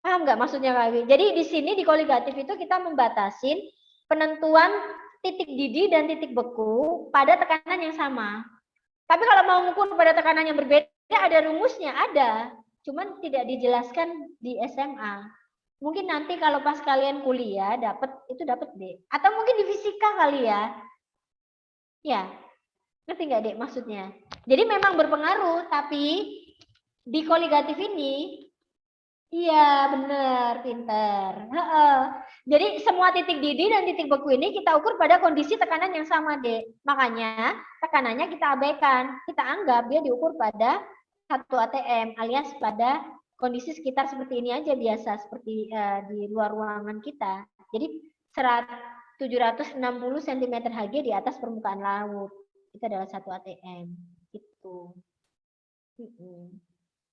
Paham nggak maksudnya Kak? Jadi di sini di koligatif itu kita membatasin penentuan titik didih dan titik beku pada tekanan yang sama. Tapi kalau mau mengukur pada tekanan yang berbeda, ada rumusnya, ada. Cuman tidak dijelaskan di SMA. Mungkin nanti kalau pas kalian kuliah dapat deh. Atau mungkin di fisika kali ya. Ya, ngerti nggak dek maksudnya? Jadi memang berpengaruh, tapi di koligatif ini iya, benar, pinter. Jadi semua titik didih dan titik beku ini kita ukur pada kondisi tekanan yang sama, Dek. Makanya tekanannya kita abaikan. Kita anggap dia diukur pada 1 atm alias pada kondisi sekitar seperti ini aja biasa, seperti di luar ruangan kita. Jadi 760 cm Hg di atas permukaan laut. Itu adalah 1 atm. Gitu.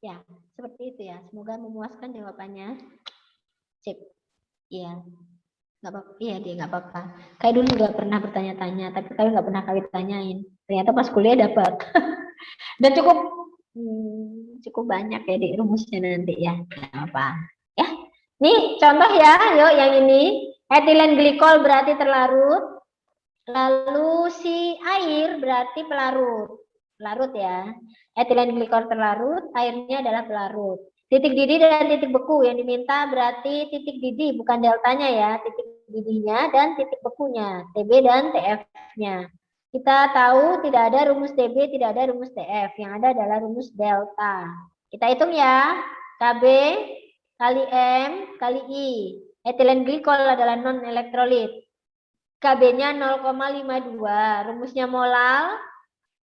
Ya, seperti itu ya. Semoga memuaskan jawabannya. Sip. Iya. Nggak apa-apa. Iya, dia nggak apa-apa. Kayak dulu nggak pernah bertanya-tanya, tapi kayak nggak pernah kali tanyain. Ternyata pas kuliah dapat. Dan cukup banyak ya di rumusnya nanti ya. Nggak apa. Ya. Nih contoh ya, yuk yang ini. Etilen glikol berarti terlarut. Lalu si air berarti pelarut. Pelarut ya. Etilen glikol terlarut, airnya adalah pelarut. Titik didih dan titik beku yang diminta berarti titik didih bukan deltanya ya, titik didihnya dan titik bekunya, TB dan TF-nya. Kita tahu tidak ada rumus TB, tidak ada rumus TF, yang ada adalah rumus delta. Kita hitung ya, KB kali M kali I. Etilen glikol adalah non elektrolit. KB-nya 0,52, rumusnya molal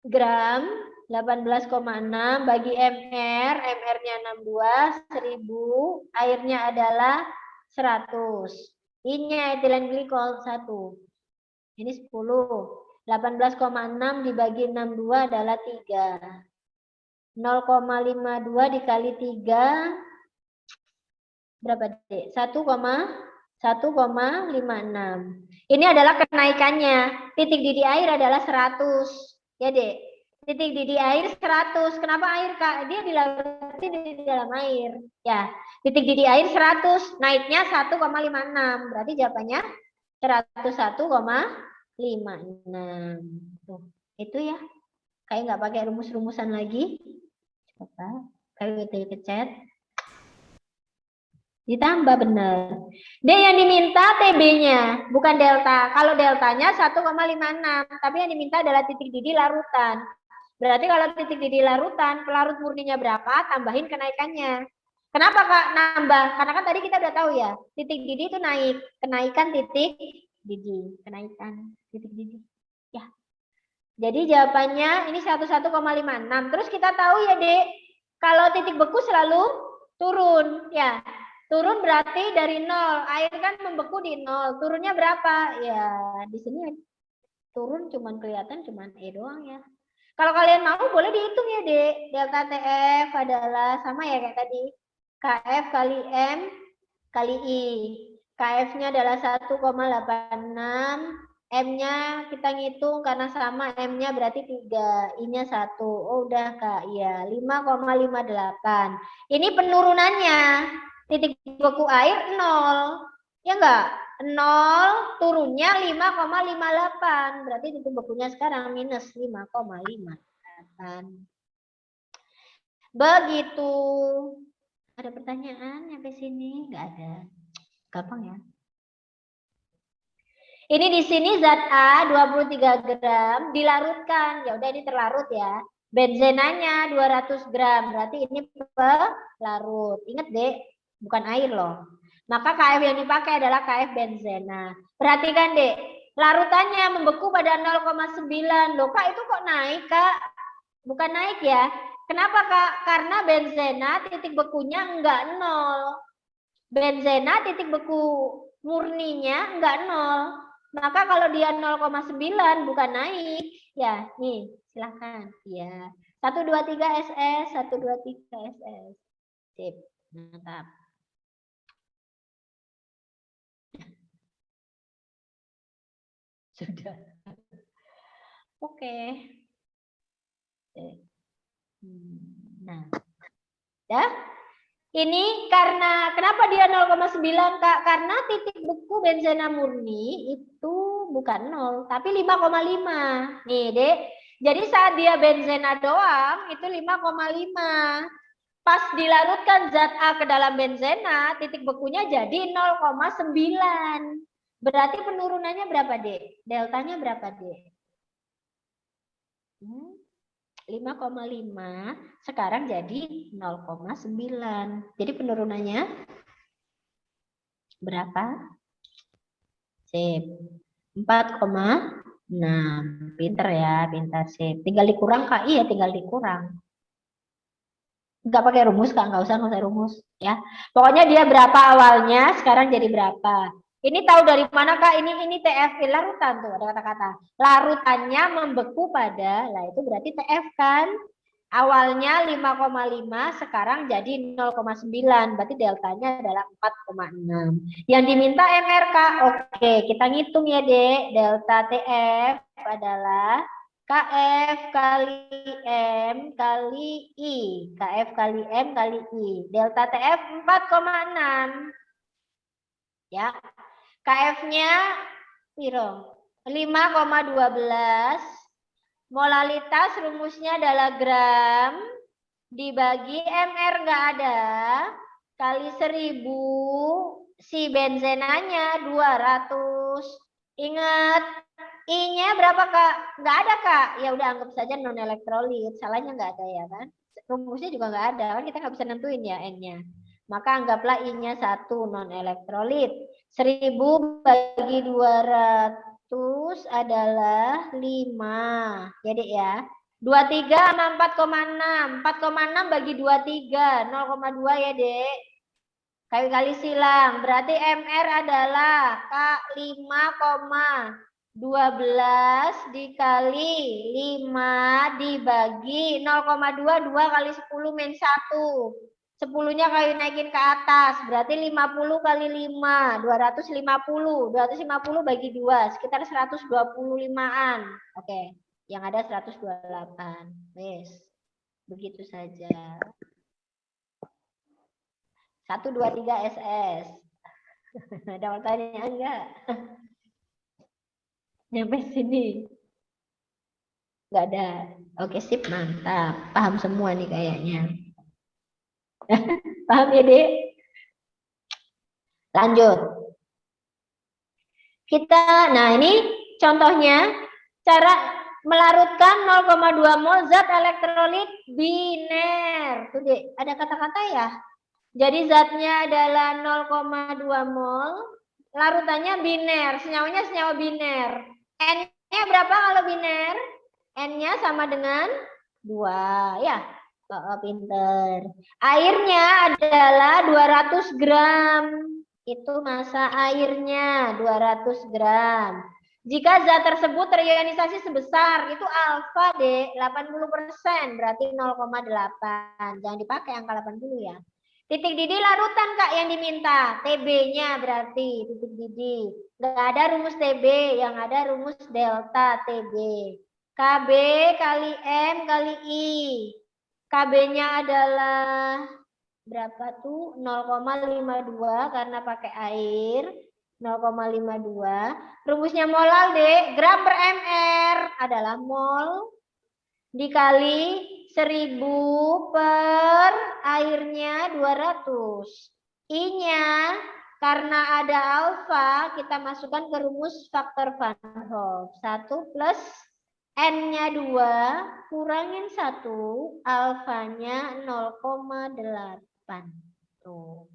gram 18,6 bagi MR, MR-nya 62, 1000, airnya adalah 100. I-nya etilen glikol 1. Ini 10. 18,6 dibagi 62 adalah 3. 0,52 dikali 3 berapa, Dek? 1,56. Ini adalah kenaikannya. Titik didih air adalah 100. Ya, Dek. Titik didih air 100. Kenapa air, Kak? Dia dilarut di dalam air. Ya, titik didih air 100. Naiknya 1,56. Berarti jawabannya 101,56. Tuh, itu ya. Kayak nggak pakai rumus-rumusan lagi. Coba, kayak ke chat. Ditambah benar. D yang diminta TB-nya, bukan delta. Kalau deltanya 1,56, tapi yang diminta adalah titik didih larutan. Berarti kalau titik didih larutan, pelarut murninya berapa, tambahin kenaikannya. Kenapa Kak nambah? Karena kan tadi kita udah tahu ya, titik didih itu naik. Kenaikan titik didih. Kenaikan titik didih. Ya. Jadi jawabannya ini 101,56. Terus kita tahu ya, Dek, kalau titik beku selalu turun. Ya. Turun berarti dari 0. Air kan membeku di 0. Turunnya berapa? Ya, di sini turun cuman kelihatan cuman E doang ya. Kalau kalian mau boleh dihitung ya, Dek. Delta TF adalah sama ya kayak tadi. KF kali M kali I. KF-nya adalah 1,86. M-nya kita ngitung karena sama M-nya berarti 3. I-nya 1. Oh, udah Kak. Iya, 5,58. Ini penurunannya. Titik beku air 0. Ya enggak? 0 turunnya 5,58. Berarti titik bekunya sekarang minus 5,58. Begitu. Ada pertanyaan sampai sini? Enggak ada. Gampang ya. Ini di sini zat A 23 gram dilarutkan. Ya udah ini terlarut ya. Benzenanya 200 gram. Berarti ini pelarut. Ingat, Dek, bukan air loh. Maka KF yang dipakai adalah KF benzena. Perhatikan, Dek. Larutannya membeku pada 0,9. Loh, Kak, itu kok naik, Kak? Bukan naik ya. Kenapa, Kak? Karena benzena titik bekunya enggak 0. Benzena titik beku murninya enggak 0. Maka kalau dia 0,9 bukan naik. Ya, nih, silahkan. Ya. 123 SS, 123 SS. Sip, mantap. Sudah. Oke. Nah. Ya. Ini karena kenapa dia 0,9 Kak? Karena titik beku benzena murni itu bukan 0, tapi 5,5. Nih, Dek. Jadi saat dia benzena doang itu 5,5. Pas dilarutkan zat A ke dalam benzena, titik bekunya jadi 0,9. Berarti penurunannya berapa, Dek? Deltanya berapa, Dek? 5,5 sekarang jadi 0,9. Jadi penurunannya berapa? Sip. 4,6. Pinter ya, pintar sip. Tinggal dikurang Kak, iya tinggal dikurang. Enggak pakai rumus Kak, enggak usah rumus ya. Pokoknya dia berapa awalnya, sekarang jadi berapa. Ini tahu dari mana Kak? Ini TF larutan tuh ada kata-kata. Larutannya membeku pada, lah itu berarti TF kan. Awalnya 5,5 sekarang jadi 0,9. Berarti deltanya adalah 4,6. Yang diminta MRK. Oke, kita ngitung ya, Dek. Delta TF adalah KF kali M kali I. KF kali M kali I. Delta TF 4,6. Ya. KF-nya piro? 5,12. Molalitas rumusnya adalah gram dibagi MR nggak ada, kali 1000, si benzenanya 200. Ingat, I-nya berapa Kak? Nggak ada Kak. Ya udah anggap saja non elektrolit. Salahnya nggak ada ya kan? Rumusnya juga nggak ada kan, kita nggak bisa nentuin ya N-nya. Maka anggaplah I-nya 1 non elektrolit. 1000 bagi 200 adalah 5. Jadi ya. 23 sama 4,6. 4,6 bagi 23. 0,2 ya Dek. Kali-kali silang. Berarti MR adalah Kak 5,12 dikali 5 dibagi 0,2. 2 kali 10 min 1. 10-nya kali naikin ke atas. Berarti 50 kali 5. 250. 250 bagi 2. Sekitar 125-an. Oke. Yang ada 128. Wes. Begitu saja. 1, 2, 3 SS. Ada pertanyaan enggak? Nyampe sini. Enggak ada. Oke, sip, mantap. Paham semua nih kayaknya. Paham ya, Dek? Lanjut. Nah ini contohnya cara melarutkan 0,2 mol zat elektrolit biner. Tuh, Dek, ada kata-kata ya? Jadi zatnya adalah 0,2 mol, larutannya biner, senyawanya senyawa biner. N-nya berapa kalau biner? N-nya sama dengan 2, ya. Oh, pinter. Airnya adalah 200 gram. Itu massa airnya, 200 gram. Jika zat tersebut terionisasi sebesar, itu alfa, Dek, 80%, berarti 0,8. Jangan dipakai angka 80 ya. Titik didih larutan Kak yang diminta. TB-nya berarti titik didih. Nggak ada rumus TB, yang ada rumus delta TB. KB kali M kali I. KB-nya adalah berapa tuh? 0,52 karena pakai air. 0,52. Rumusnya molal, Dek. Gram per mr adalah mol dikali 1000 per airnya 200. I-nya karena ada alfa, kita masukkan ke rumus faktor Van Hoff. 1 plus N-nya 2, kurangin 1, alfanya 0,8. Tuh.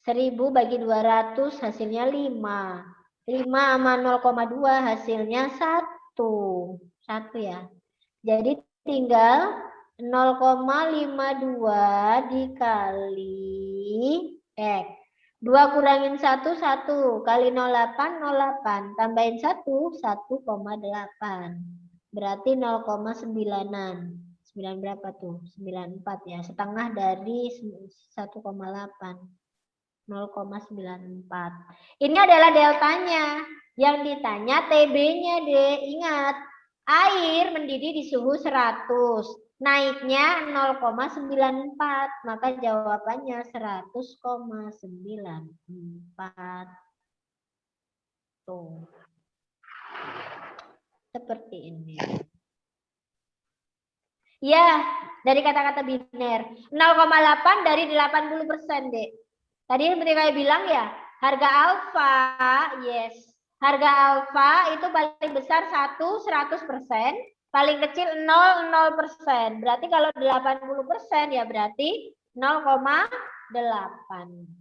1000 bagi 200 hasilnya 5. 5 sama 0,2 hasilnya 1. 1 ya. Jadi tinggal 0,52 dikali X. 2 kurangin 1, 1. Kali 0,8, 0,8. Tambahin 1, 1,8. Berarti 0,9-an. 9 berapa tuh? 94 ya. Setengah dari 1,8. 0,94. Ini adalah deltanya. Yang ditanya TB-nya, deh. Ingat. Air mendidih di suhu 100. Naiknya 0,94. Maka jawabannya 100,94. Tuh. Seperti ini. Ya, dari kata-kata biner. 0,8 dari 80%, Dek. Tadi seperti kayak bilang ya, harga alfa, yes. Harga alfa itu paling besar 100%, paling kecil 0%. Berarti kalau 80% ya berarti 0,8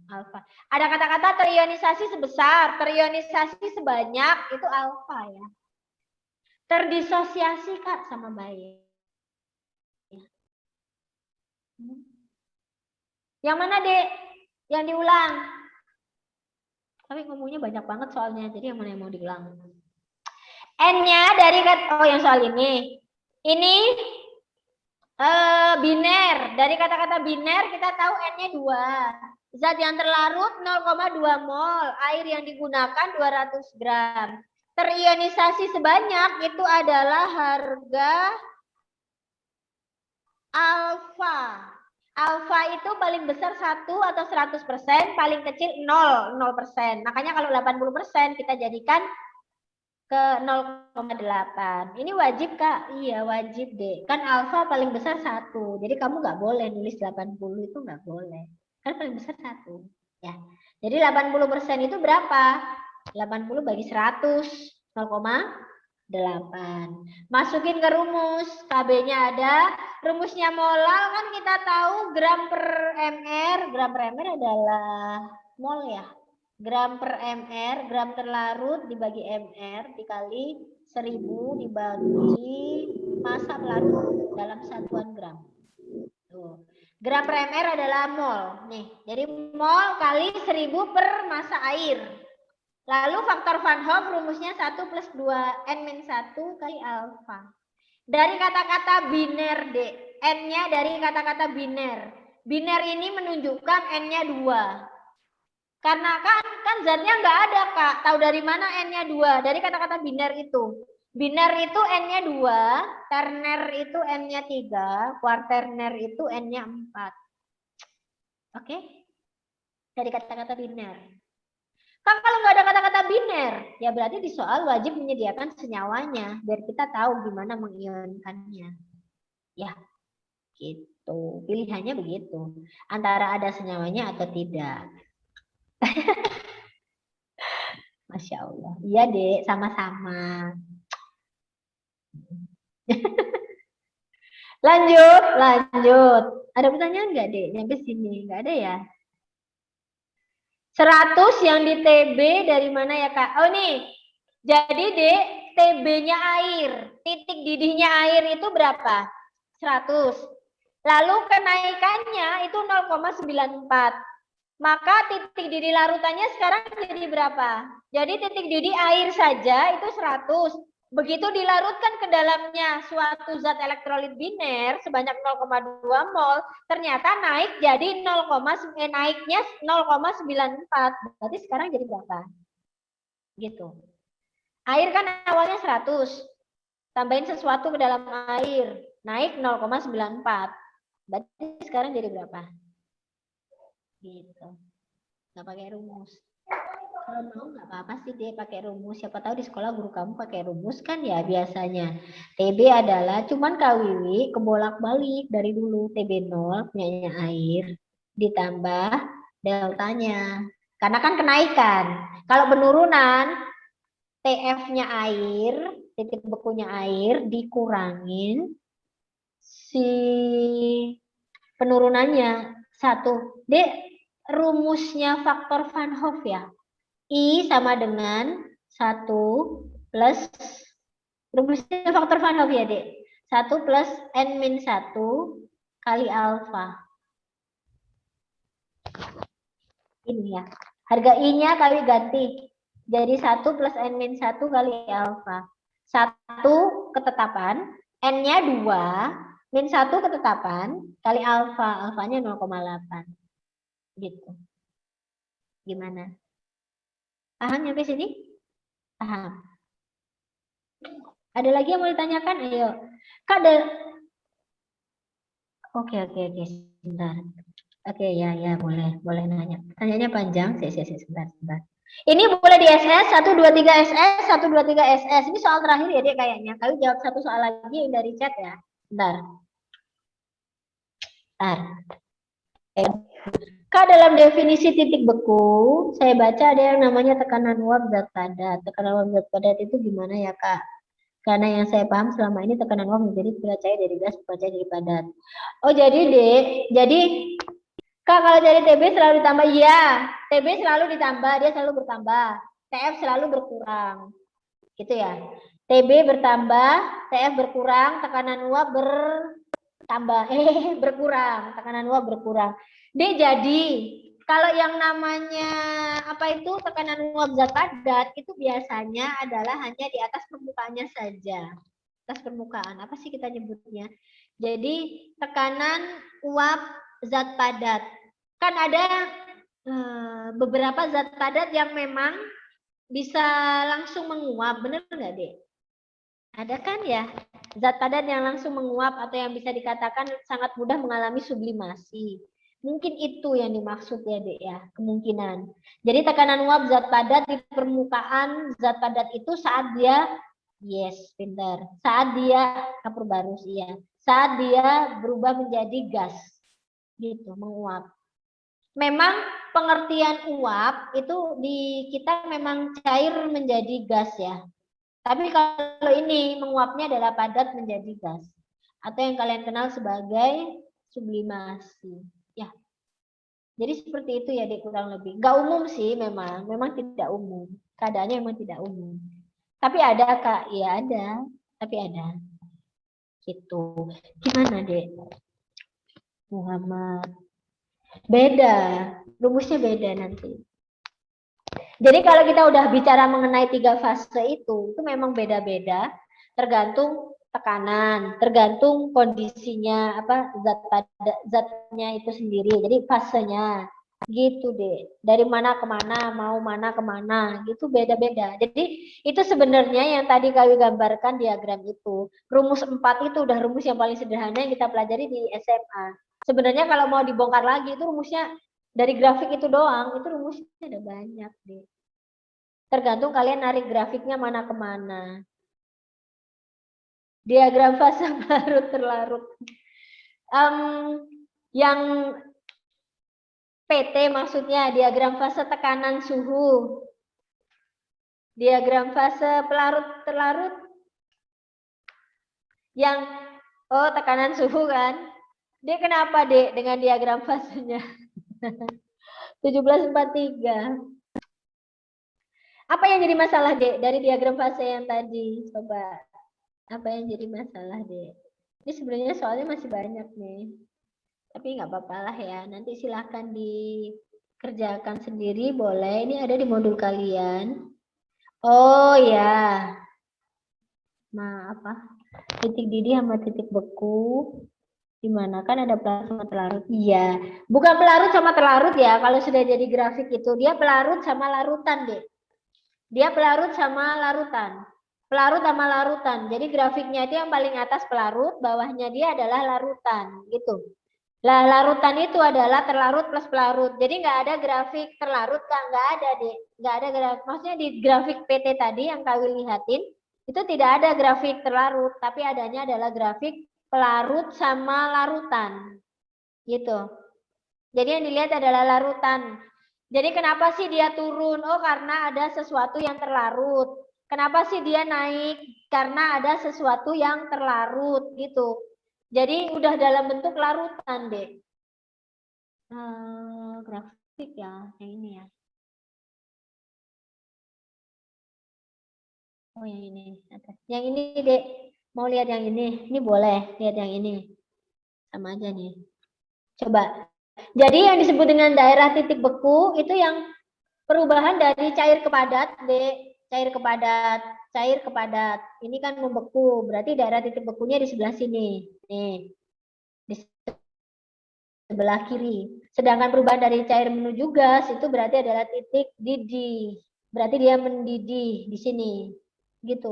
alfa. Ada kata-kata terionisasi sebesar, terionisasi sebanyak, itu alfa ya. Terdisosiasi Kak sama baik. Yang mana, Dek? Yang diulang. Tapi ngomongnya banyak banget soalnya, jadi yang mana yang mau diulang? N-nya dari yang soal ini. Ini biner. Dari kata-kata biner kita tahu N-nya 2. Zat yang terlarut 0,2 mol. Air yang digunakan 200 gram. Terionisasi sebanyak itu adalah harga alfa. Alfa itu paling besar 1 atau 100%, paling kecil 0%. Makanya kalau 80% kita jadikan ke 0,8. Ini wajib, Kak? Iya, wajib, Dek. Kan alfa paling besar 1. Jadi kamu nggak boleh nulis 80 itu nggak boleh. Kan paling besar 1. Ya. Jadi 80% itu berapa? 80 bagi 100, 0,8. Masukin ke rumus. KB-nya ada. Rumusnya molal kan kita tahu gram per mr. Gram per mr adalah mol ya. Gram per mr, gram terlarut dibagi mr dikali 1000 dibagi massa pelarut dalam satuan gram. Tuh. Gram per mr adalah mol. Nih, jadi mol kali 1000 per massa air. Lalu faktor Van Hoff rumusnya 1 plus 2 n-1 kali alfa. Dari kata-kata biner, D. N-nya dari kata-kata biner. Biner ini menunjukkan N-nya 2. Karena kan zatnya nggak ada, Kak. Tahu dari mana N-nya 2? Dari kata-kata biner itu. Biner itu N-nya 2, terner itu N-nya 3, kuaterner itu N-nya 4. Oke? Dari kata-kata biner. Kan kalau nggak ada kata-kata biner, ya berarti di soal wajib menyediakan senyawanya, biar kita tahu gimana mengionkannya. Ya, gitu. Pilihannya begitu. Antara ada senyawanya atau tidak. Masya Allah. Iya, Dek. Sama-sama. Lanjut. Ada pertanyaan nggak, Dek? Sampai sini. Nggak ada ya? 100 yang di TB dari mana ya, Kak? Oh, nih. Jadi, Dek, TB-nya air. Titik didihnya air itu berapa? 100. Lalu kenaikannya itu 0,94. Maka titik didih larutannya sekarang jadi berapa? Jadi titik didih air saja itu 100. Begitu dilarutkan ke dalamnya suatu zat elektrolit biner sebanyak 0,2 mol, ternyata naik jadi naiknya 0,94. Berarti sekarang jadi berapa? Gitu. Air kan awalnya 100. Tambahin sesuatu ke dalam air, naik 0,94. Berarti sekarang jadi berapa? Gitu. Nggak pakai rumus. Kalau mau nggak apa-apa sih dia pakai rumus. Siapa tahu di sekolah guru kamu pakai rumus kan ya biasanya. TB adalah cuman Kawiwi kebolak-balik dari dulu TB 0 punyanya air ditambah deltanya. Karena kan kenaikan. Kalau penurunan TF-nya air, titik bekunya air dikurangin si penurunannya 1. Rumusnya faktor Van Hoff ya. I sama dengan 1 plus rumusnya faktor Van Hoff ya, Dek. 1 plus N-1 kali alfa. Ini ya. Harga I-nya kali ganti. Jadi 1 plus N-1 kali alfa. 1 ketetapan, N-nya 2, min 1 ketetapan, kali alfa. Alfanya 0,8. Gitu. Gimana? Paham sampai sini? Paham. Ada lagi yang mau ditanyakan? Ayo. Kak, Oke. Sebentar. Oke, ya, boleh nanya. Tanyanya panjang. Sebentar. Ini boleh di SS, 1, 2, 3 SS, 1, 2, 3 SS. Ini soal terakhir ya, dia kayaknya. Kali jawab satu soal lagi dari chat ya. Bentar. Kak, dalam definisi titik beku, saya baca ada yang namanya tekanan uap zat padat. Tekanan uap zat padat itu gimana ya, Kak? Karena yang saya paham selama ini tekanan uap menjadi bila cair dari gas, bila cair dari padat. Oh, jadi, Dek. Jadi, Kak, kalau dari TB selalu ditambah. Iya, TB selalu ditambah, dia selalu bertambah. TF selalu berkurang. Gitu ya. TB bertambah, TF berkurang, tekanan uap bertambah. Berkurang, tekanan uap berkurang. Jadi kalau yang namanya apa itu tekanan uap zat padat itu biasanya adalah hanya di atas permukaannya saja. Atas permukaan, apa sih kita nyebutnya? Jadi tekanan uap zat padat. Kan ada beberapa zat padat yang memang bisa langsung menguap, bener nggak, Dek? Ada kan ya zat padat yang langsung menguap atau yang bisa dikatakan sangat mudah mengalami sublimasi. Mungkin itu yang dimaksud ya, Dek ya, kemungkinan. Jadi tekanan uap zat padat di permukaan zat padat itu saat dia, yes, pintar. Saat dia kapur barus, iya. Saat dia berubah menjadi gas, gitu, menguap. Memang pengertian uap itu di kita memang cair menjadi gas ya. Tapi kalau ini menguapnya adalah padat menjadi gas. Atau yang kalian kenal sebagai sublimasi. Ya, jadi seperti itu ya, Dek, kurang lebih. Gak umum sih memang tidak umum. Keadaannya memang tidak umum. Tapi ada, Kak, ya ada. Tapi ada. Gitu. Gimana, Dek? Muhammad. Beda. Rumusnya beda nanti. Jadi kalau kita udah bicara mengenai 3 fase itu memang beda-beda. Tergantung tekanan, tergantung kondisinya, zatnya itu sendiri. Jadi fasenya gitu deh, dari mana ke mana, mau mana ke mana, gitu beda-beda. Jadi itu sebenarnya yang tadi kami gambarkan diagram itu, rumus 4 itu udah rumus yang paling sederhana yang kita pelajari di SMA. Sebenarnya kalau mau dibongkar lagi itu rumusnya dari grafik itu doang, itu rumusnya ada banyak deh. Tergantung kalian narik grafiknya mana ke mana. Diagram fase larut-terlarut. Yang PT maksudnya diagram fase tekanan suhu. Diagram fase pelarut-terlarut. Yang tekanan suhu kan. Dek kenapa, Dek, dengan diagram fasenya? 1743. Apa yang jadi masalah, Dek, dari diagram fase yang tadi? Coba. Apa yang jadi masalah, Dek? Ini sebenarnya soalnya masih banyak nih. Tapi nggak apa-apa lah ya, nanti silahkan dikerjakan sendiri, boleh. Ini ada di modul kalian. Oh ya, apa? Titik didih sama titik beku. Dimana kan ada pelarut sama terlarut? Iya, bukan pelarut sama terlarut ya. Kalau sudah jadi grafik itu, dia pelarut sama larutan deh. Dia pelarut sama larutan. Pelarut sama larutan. Jadi grafiknya itu yang paling atas pelarut, bawahnya dia adalah larutan, gitu. Lah, larutan itu adalah terlarut plus pelarut. Jadi nggak ada grafik terlarut, Kak. Nggak ada, deh. Nggak ada grafik. Maksudnya di grafik PT tadi yang kalian lihatin, itu tidak ada grafik terlarut. Tapi adanya adalah grafik pelarut sama larutan. Gitu. Jadi yang dilihat adalah larutan. Jadi kenapa sih dia turun? Oh, karena ada sesuatu yang terlarut. Kenapa sih dia naik? Karena ada sesuatu yang terlarut, gitu. Jadi udah dalam bentuk larutan deh. Grafik ya, yang ini ya. Oh, yang ini. Yang ini deh. Mau lihat yang ini? Ini boleh lihat yang ini. Sama aja nih. Coba. Jadi yang disebut dengan daerah titik beku itu yang perubahan dari cair ke padat, deh. Cair ke padat, cair ke padat. Ini kan membeku. Berarti daerah titik bekunya di sebelah sini. Nih. Di sebelah kiri. Sedangkan perubahan dari cair menuju gas itu berarti adalah titik didih. Berarti dia mendidih di sini. Gitu.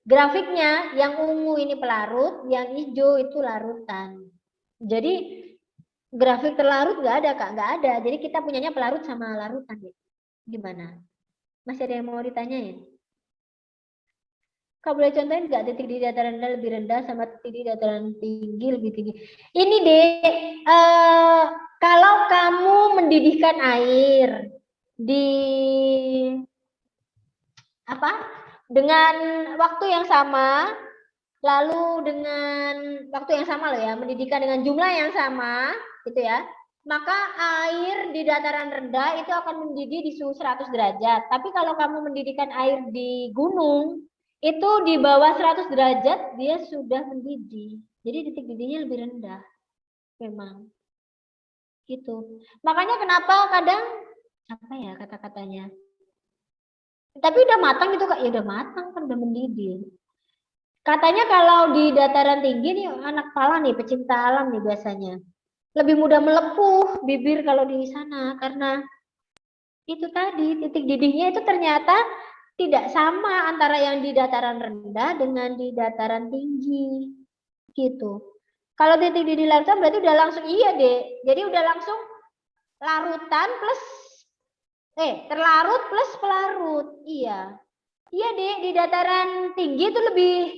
Grafiknya yang ungu ini pelarut, yang hijau itu larutan. Jadi grafik terlarut nggak ada, Kak, nggak ada. Jadi kita punyanya pelarut sama larutan. Gimana? Masih ada yang mau ditanyain? Kak boleh contohin nggak titik di dataran rendah lebih rendah sama titik di dataran tinggi lebih tinggi? Ini deh, kalau kamu mendidihkan air di dengan waktu yang sama, lalu dengan waktu yang sama loh ya, mendidihkan dengan jumlah yang sama, gitu ya. Maka air di dataran rendah itu akan mendidih di suhu 100 derajat. Tapi kalau kamu mendidihkan air di gunung, itu di bawah 100 derajat dia sudah mendidih. Jadi titik didihnya lebih rendah. Memang. Gitu. Makanya kenapa kadang apa ya kata-katanya? Tapi udah matang itu, Kak. Ya udah matang kan udah mendidih. Katanya kalau di dataran tinggi nih anak pala nih, pecinta alam nih biasanya. Lebih mudah melepuh bibir kalau di sana karena itu tadi titik didihnya itu ternyata tidak sama antara yang di dataran rendah dengan di dataran tinggi gitu. Kalau titik didih larutan berarti udah langsung iya deh. Jadi udah langsung larutan plus terlarut plus pelarut. Iya. Iya, Dek, di dataran tinggi itu lebih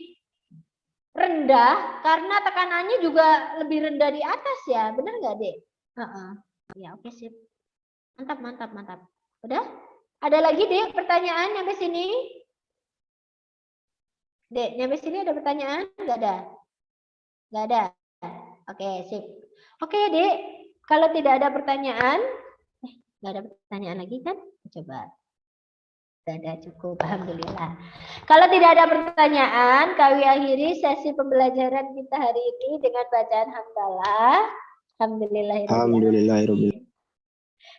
rendah karena tekanannya juga lebih rendah di atas ya. Benar nggak, Dek? Ya, oke, sip. Mantap, mantap, mantap. Udah? Ada lagi, Dek, pertanyaan sampai sini? Dek, sampai sini ada pertanyaan? Nggak ada? Nggak ada? Oke, sip. Oke, Dek. Kalau tidak ada pertanyaan, nggak ada pertanyaan lagi kan? Coba. Sudah cukup, alhamdulillah. Kalau tidak ada pertanyaan, kami akhiri sesi pembelajaran kita hari ini dengan bacaan hamdalah. Alhamdulillahirobbilalamin.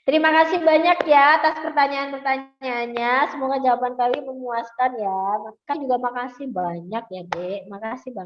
Terima kasih banyak ya atas pertanyaan-pertanyaannya. Semoga jawaban kami memuaskan ya. Kan juga makasih banyak ya, Dek. Makasih banyak.